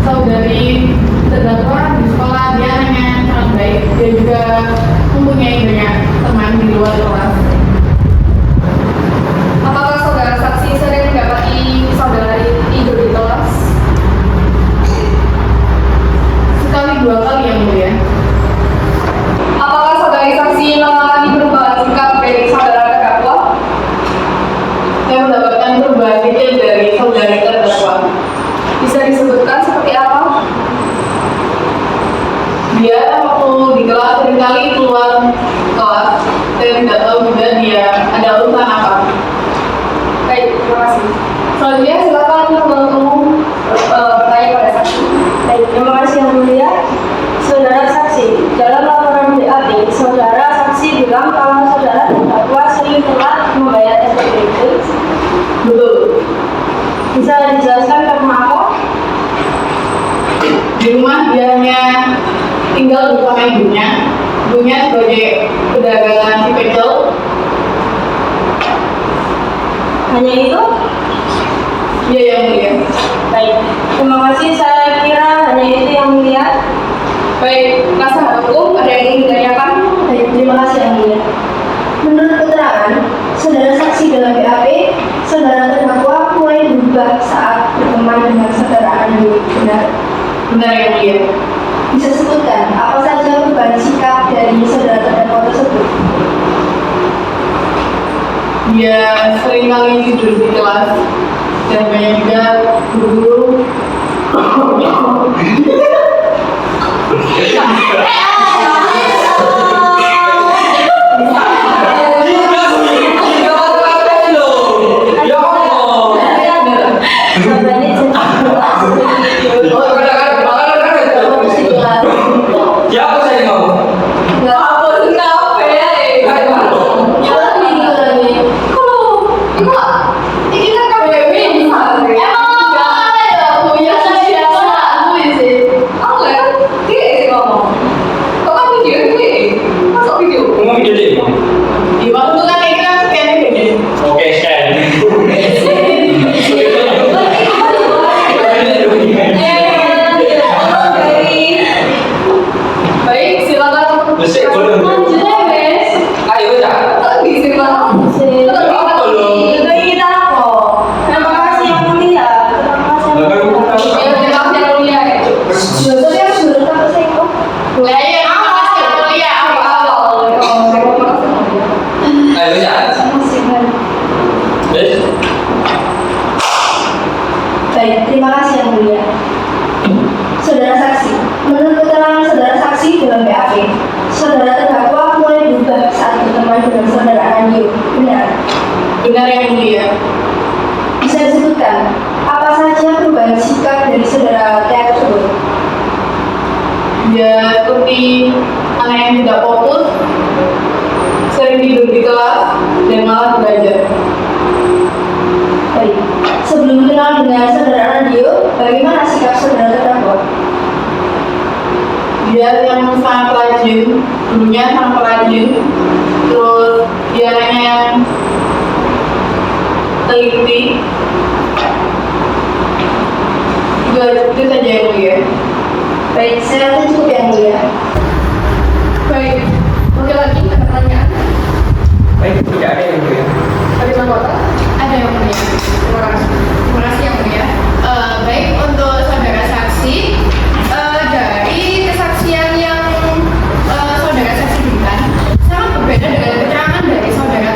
[SPEAKER 8] Saudari terdakwa di sekolah dia hanya sangat baik. Dia juga mempunyai banyak teman di luar kelas.
[SPEAKER 9] Apakah saudara saksi sering mendapati saudari tidur di kelas?
[SPEAKER 8] Sekali 2 kali yang mulia.
[SPEAKER 9] Apakah saudari saksi mengalami perubahan sikap dari saudara terdakwa?
[SPEAKER 8] Saya mendapatkan perubahan kecil dari saudari terdakwa.
[SPEAKER 9] Bisa disebutkan seperti apa?
[SPEAKER 8] Dia waktu di kelas seringkali keluar kelas. Saya tidak tahu juga dia ada urusan apa.
[SPEAKER 9] Baik, terima kasih. Selanjutnya silakan penuntut umum bertanya pada saksi.
[SPEAKER 3] Baik, terima kasih yang mulia. Saudara saksi, dalam laporan BAP, saudara saksi bilang kalau saudara terdakwa sering telat membayar SPP itu.
[SPEAKER 8] Betul.
[SPEAKER 3] Bisa dijelaskan karena apa?
[SPEAKER 8] Di rumah dia hanya tinggal bersama ibunya. Ibunya sebagai pedagang nasi pecel.
[SPEAKER 3] Hanya itu?
[SPEAKER 8] Iya yang mulia.
[SPEAKER 3] Baik, terima kasih. Saya kira hanya itu yang mulia.
[SPEAKER 9] Baik, penasihat hukum ada yang ingin ditanyakan?
[SPEAKER 6] Baik, terima kasih yang mulia. Menurut keterangan saudara saksi dalam BAP, saudara terdakwa mulai berubah saat berteman dengan saudara Andi. Benar?
[SPEAKER 8] Benar yang mulia.
[SPEAKER 6] Bisa sebutkan apa saja perubahan sikap dari saudara terdakwa tersebut?
[SPEAKER 8] Dia sering kali tidur di kelas dan banyak juga guru-guru. dalam BAP. Saudara terdakwa mulai berubah saat berteman dengan saudara Anandio. Benar?
[SPEAKER 9] Benar yang mulia.
[SPEAKER 8] Bisa disebutkan apa saja perubahan sikap dari saudara T tersebut?
[SPEAKER 9] Dia seperti anak yang tidak fokus, sering tidur di kelas, dan malas belajar.
[SPEAKER 8] Baik, sebelum kenal dengan saudara Anandio, bagaimana sikap saudara terdakwa?
[SPEAKER 9] Dia yang sangat rajin, dulunya sangat rajin, terus dia anaknya yang teliti. Itu saja yang mulia.
[SPEAKER 8] Baik, saya rasa cukup yang mulia.
[SPEAKER 9] Baik, oke lagi ada pertanyaan?
[SPEAKER 10] Baik, tidak ada yang mulia.
[SPEAKER 9] Dari anggota?
[SPEAKER 11] Ada yang mulia.
[SPEAKER 9] Terima kasih.
[SPEAKER 11] Terima kasih yang mulia. Baik, untuk saudara saksi, dari kesaksian yang saudara saksi berikan sangat berbeda dengan keterangan dari saudara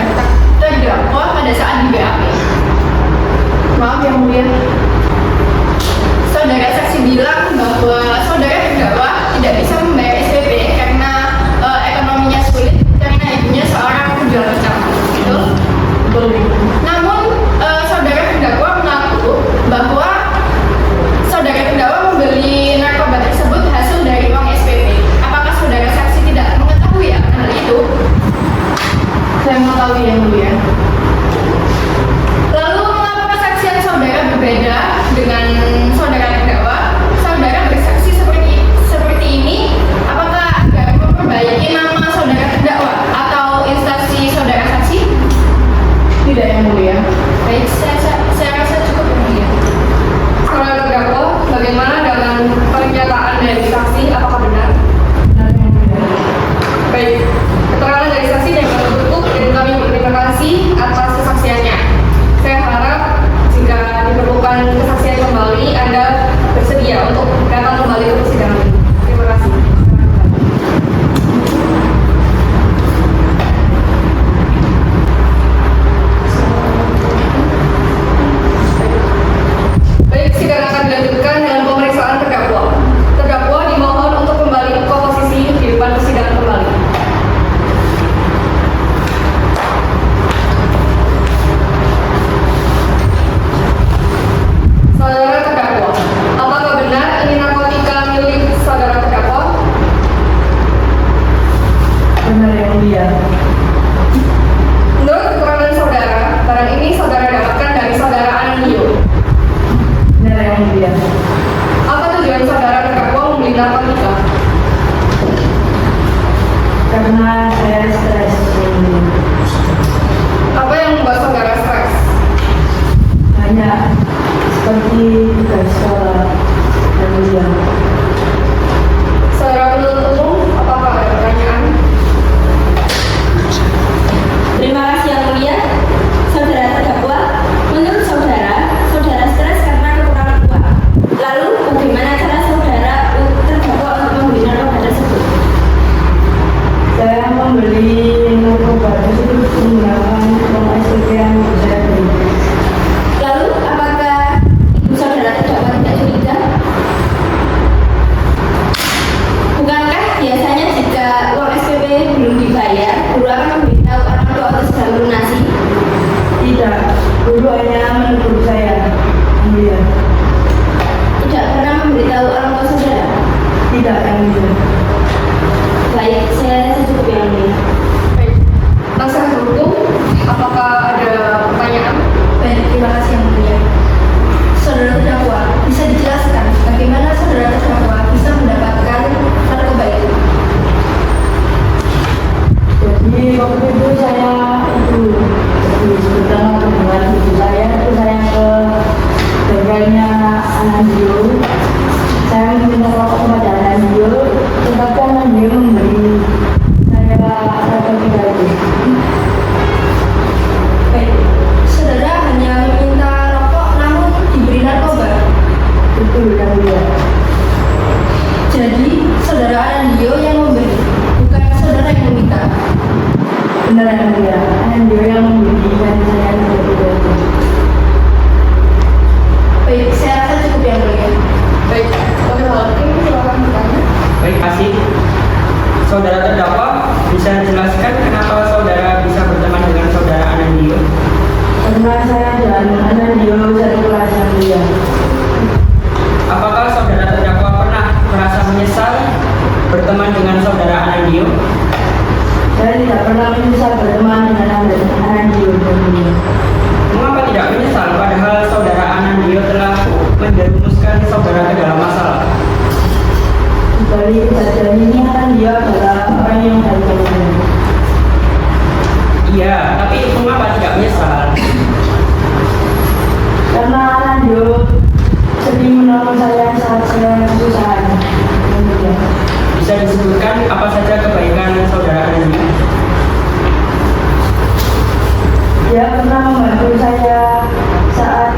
[SPEAKER 11] terdakwa pada saat di BAP.
[SPEAKER 9] Maaf yang mulia.
[SPEAKER 11] Saudara saksi bilang bahwa saudara terdakwa tidak bisa membayar SPP karena ekonominya sulit karena ibunya seorang penjual kecap. Betul?
[SPEAKER 9] Betul.
[SPEAKER 11] Namun saudara terdakwa mengaku bahwa saudara terdakwa membeli narkoba tersebut hasil dari uang SPP. Apakah saudara saksi tidak mengetahui akan hal itu?
[SPEAKER 9] Saya mengetahui yang mulia.
[SPEAKER 11] Lalu mengapa kesaksian saudara berbeda dengan saudara terdakwa? Saudara bersaksi seperti ini, apakah agar memperbaiki nama saudara terdakwa atau instansi saudara saksi?
[SPEAKER 9] Tidak yang mulia.
[SPEAKER 11] Baik, saya rasa cukup yang mulia.
[SPEAKER 9] Saudara terdakwa, bagaimana dengan pernyataan dari saksi? Apakah benar?
[SPEAKER 5] Benar yang mulia.
[SPEAKER 9] Baik, keterangan dari saksi dapat tertutup dan kami berterima kasih atas kesaksiannya. Saya harap jika diperlukan kesaksian kembali, Anda bersedia untuk datang kembali ke persidangan ini. Terima kasih. Baik, sidang akan dilanjutkan dengan pemeriksaan terdakwa. Terdakwa dimohon untuk kembali ke posisi di depan persidangan kembali. Saudara terdakwa, apakah benar ini narkotika milik saudara terdakwa?
[SPEAKER 5] Benar yang mulia.
[SPEAKER 9] Menurut keterangan saudara, barang ini saudara dapatkan dari saudara Anandio.
[SPEAKER 5] Benar yang mulia.
[SPEAKER 9] Apa tujuan saudara terdakwa membeli narkotika?
[SPEAKER 5] Karena saya stres yang mulia.
[SPEAKER 9] Apa yang membuat saudara stres?
[SPEAKER 5] Banyak seperti tugas sekolah yang mulia.
[SPEAKER 9] Saudara penuntut umum, apakah ada pertanyaan?
[SPEAKER 3] Terima kasih yang mulia. Saudara terdakwa, menurut saudara, saudara stres karena kekurangan uang. Lalu, bagaimana cara saudara terdakwa untuk membeli narkoba tersebut?
[SPEAKER 5] Saya membeli narkoba tersebut menggunakan uang SPP yang saya beli.
[SPEAKER 3] Lalu, apakah ibu saudara terdakwa tidak curiga? Bukankah biasanya jika uang SPP belum dibayar, guru akan memberitahu orang tua untuk segera melunasi?
[SPEAKER 5] Tidak, guru hanya menegur saya. Yang mulia.
[SPEAKER 3] Tidak pernah memberitahu orang tua saudara?
[SPEAKER 5] Tidak yang mulia.
[SPEAKER 3] Baik, saya rasa cukup yang mulia.
[SPEAKER 9] Baik, nasihat hukum, apakah ada pertanyaan?
[SPEAKER 3] Baik, terima kasih yang mulia. Saudara terdakwa, bisa dijelaskan bagaimana saudara terdakwa bisa mendapatkan narkoba itu?
[SPEAKER 5] Jadi waktu itu saya bersama dengan ibu saya itu saya ke bengkelnya Anandio. Saya meminta rokok kepada Anandio, tetapi Anandio memberi saya narkotika itu.
[SPEAKER 3] Baik, saudara hanya meminta rokok namun diberi narkoba.
[SPEAKER 5] Betul yang mulia.
[SPEAKER 3] Jadi, saudara Anandio yang memberi, bukan saudara yang meminta.
[SPEAKER 5] Benar yang mulia. Anandio yang memberi dan saya narkotika itu.
[SPEAKER 3] Baik, saya rasa cukup yang mulia.
[SPEAKER 9] Baik, oke, kalau ini silakan bertanya.
[SPEAKER 10] Baik, kasih. berteman dengan saudara Anandio?
[SPEAKER 5] Saya tidak pernah menyesal berteman dengan Anandio.
[SPEAKER 10] Mengapa tidak menyesal padahal saudara Anandio telah menjerumuskan saudara ke dalam masalah?
[SPEAKER 5] Dari kejadian ini Anandio adalah orang yang baik.
[SPEAKER 10] Iya, tapi mengapa tidak menyesal?
[SPEAKER 5] Karena Anandio sering menolong saya saat saya kesusahan.
[SPEAKER 10] Bisa disebutkan apa saja kebaikan saudara Anandio?
[SPEAKER 5] Dia pernah membantu saya saat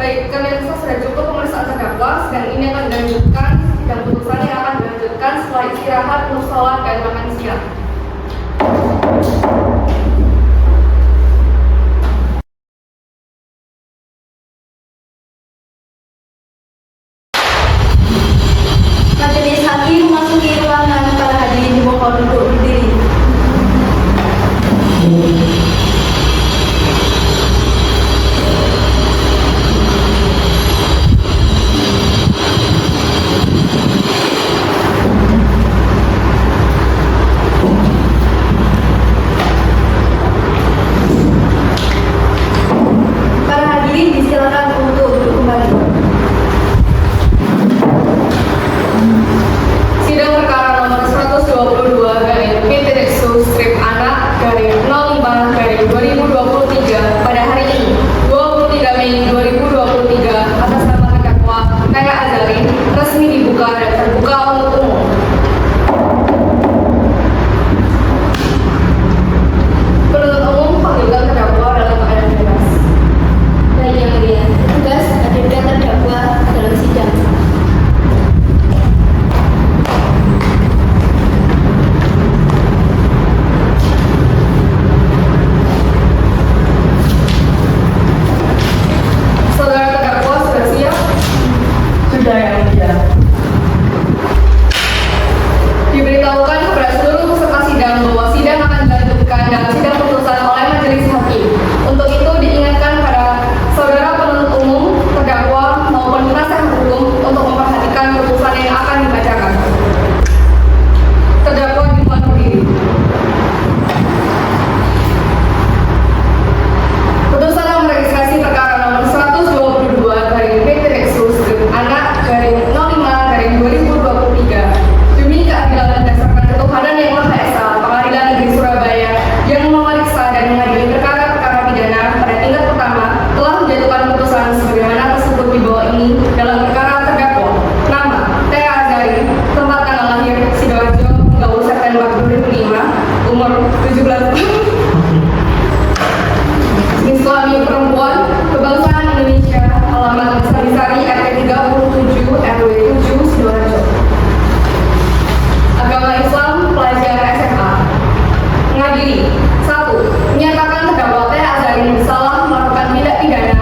[SPEAKER 9] Baik, kami rasa sudah cukup pemeriksaan terdakwa. Sidang ini akan dilanjutkan dan putusan yang akan dilanjutkan setelah istirahat untuk sholat dan makan siang.
[SPEAKER 8] Majelis hakim memasuki ruangan, para hadirin dimohon untuk berdiri. Para hadirin disilakan untuk duduk kembali.
[SPEAKER 9] Sidang perkara nomor 122 garing PT Rexo strip anak garing 05 garing 2023 pada hari ini 23 Mei 2023 atas nama terdakwa Naya Azari resmi dibuka dan terbuka untuk umum. Penuntut umum panggilkan terdakwa dalam keadaan bebas.
[SPEAKER 8] Baik yang mulia, tugas hadirkan terdakwa dalam sidang.
[SPEAKER 9] Saudara terdakwa sudah siap?
[SPEAKER 5] sudah yang mulia.
[SPEAKER 9] Diberitahukan kepada seluruh peserta sidang bahwa sidang akan dilanjutkan dalam sidang putusan oleh majelis hakim. Untuk itu diingatkan pada saudara penuntut umum, terdakwa maupun penasihat hukum untuk memperhatikan putusan yang akan dibacakan. Terdakwa dimohon berdiri. Putusan yang meregistrasi perkara nomor 122 garing PT Rexo strip anak garing 05 garing 2023 demi keadilan berdasarkan ketuhanan yang Maha Esa, Pengadilan Negeri Surabaya yang memeriksa dan mengadili perkara-perkara pidana pada tingkat pertama telah menjatuhkan putusan sebagaimana tersebut di bawah ini dalam perkara terdakwa nama Tea Azari, tempat tanggal lahir Sidoarjo 30 September 2005, umur 17 tahun, jenis kelamin perempuan, kebangsaan Indonesia, alamat Desa Bisari RT 37 RW 7 Sidoarjo. Agama Islam, pelajar SMA. Mengadili 1. Menyatakan terdakwa Tea Azari bersalah melakukan tindak pidana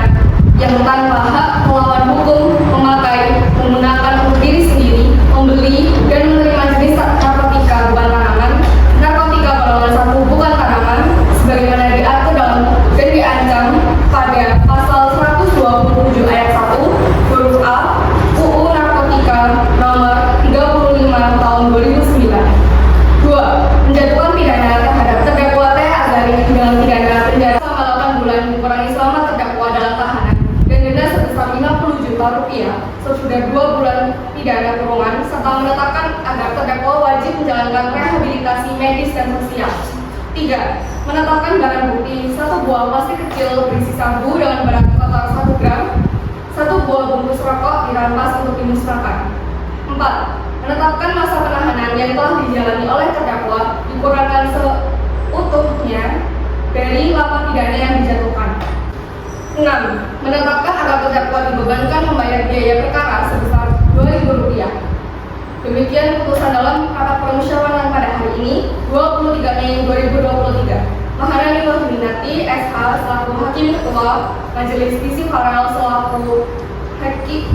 [SPEAKER 9] yang tanpa hak melawan hukum, memakai, menggunakan untuk diri sendiri, membeli, dan menerima jenis narkotika bukan tanaman, narkotika golongan 1 bukan tanaman, sebagaimana diatur dalam dan diancam pada pasal 127 ayat 1 huruf A UU Narkotika nomor 35 tahun 2009. 2. Menjatuhkan pidana terhadap terdakwa Tea Azari dengan pidana penjara selama 8 bulan dikurangi selama terdakwa dalam tahanan dan denda sebesar 50 juta rupiah sesudah 2 bulan pidana kurungan serta menetapkan agar terdakwa wajib menjalankan rehabilitasi medis dan sosial. 3. Menetapkan barang bukti 1 buah plastik kecil berisi sabu dengan berat total 1 gram, 1 buah bungkus rokok dirampas untuk dimusnahkan. 4. Menetapkan masa penahanan yang telah dijalani oleh terdakwa dikurangkan seutuhnya dari lama pidana yang dijatuhkan. 6. Menetapkan agar terdakwa dibebankan membayar biaya perkara sebesar Rp2.000. Demikian putusan dalam rapat permusyawaratan pada hari ini, 23 Mei 2023. Maharani Wahyudinati, SH, selaku Hakim Ketua, Majelis Visi Farel selaku Hakim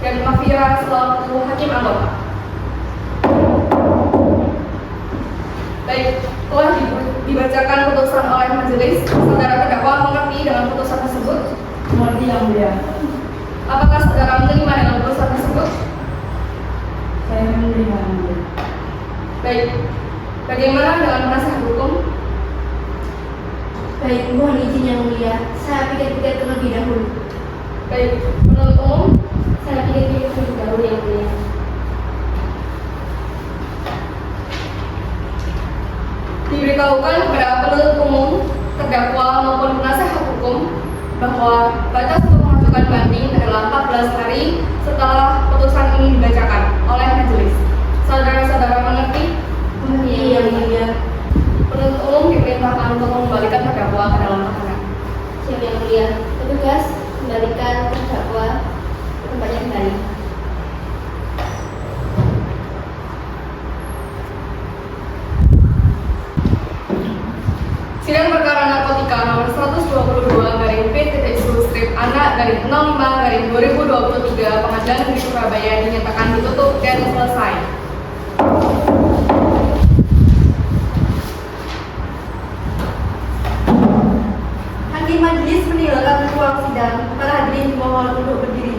[SPEAKER 9] dan Mafira selaku Hakim Anggota. Baik, telah dibacakan putusan oleh majelis. Saudara terdakwa mengerti dengan putusan tersebut?
[SPEAKER 5] Mengerti yang mulia.
[SPEAKER 9] Apakah saudara menerima dengan putusan tersebut?
[SPEAKER 5] Saya
[SPEAKER 9] Baik, bagaimana dengan penasihat hukum?
[SPEAKER 8] Baik, mohon izin yang mulia. Saya pikir-pikir terlebih dahulu.
[SPEAKER 9] Baik, penuntut umum,
[SPEAKER 8] Saya pikir-pikir terlebih dahulu yang mulia.
[SPEAKER 9] diberitahukan kepada penuntut umum, terdakwa maupun penasihat hukum bahwa batas untuk mengajukan banding adalah 14 hari setelah putusan ini dibacakan oleh majelis. Saudara-saudara mengerti?
[SPEAKER 8] Iya, yang mulia.
[SPEAKER 9] Penuntut umum diperintahkan untuk mengembalikan terdakwa ke dalam tahanan.
[SPEAKER 8] Siap yang mulia. Petugas, kembalikan terdakwa ke tempatnya kembali.
[SPEAKER 9] Sidang perkara narkotika nomor 122/P-10-Anak/05/2023 Pengadilan Negeri Surabaya dinyatakan ditutup dan selesai.
[SPEAKER 8] Hakim majelis meninggalkan ruang sidang. Para hadirin dimohon untuk berdiri.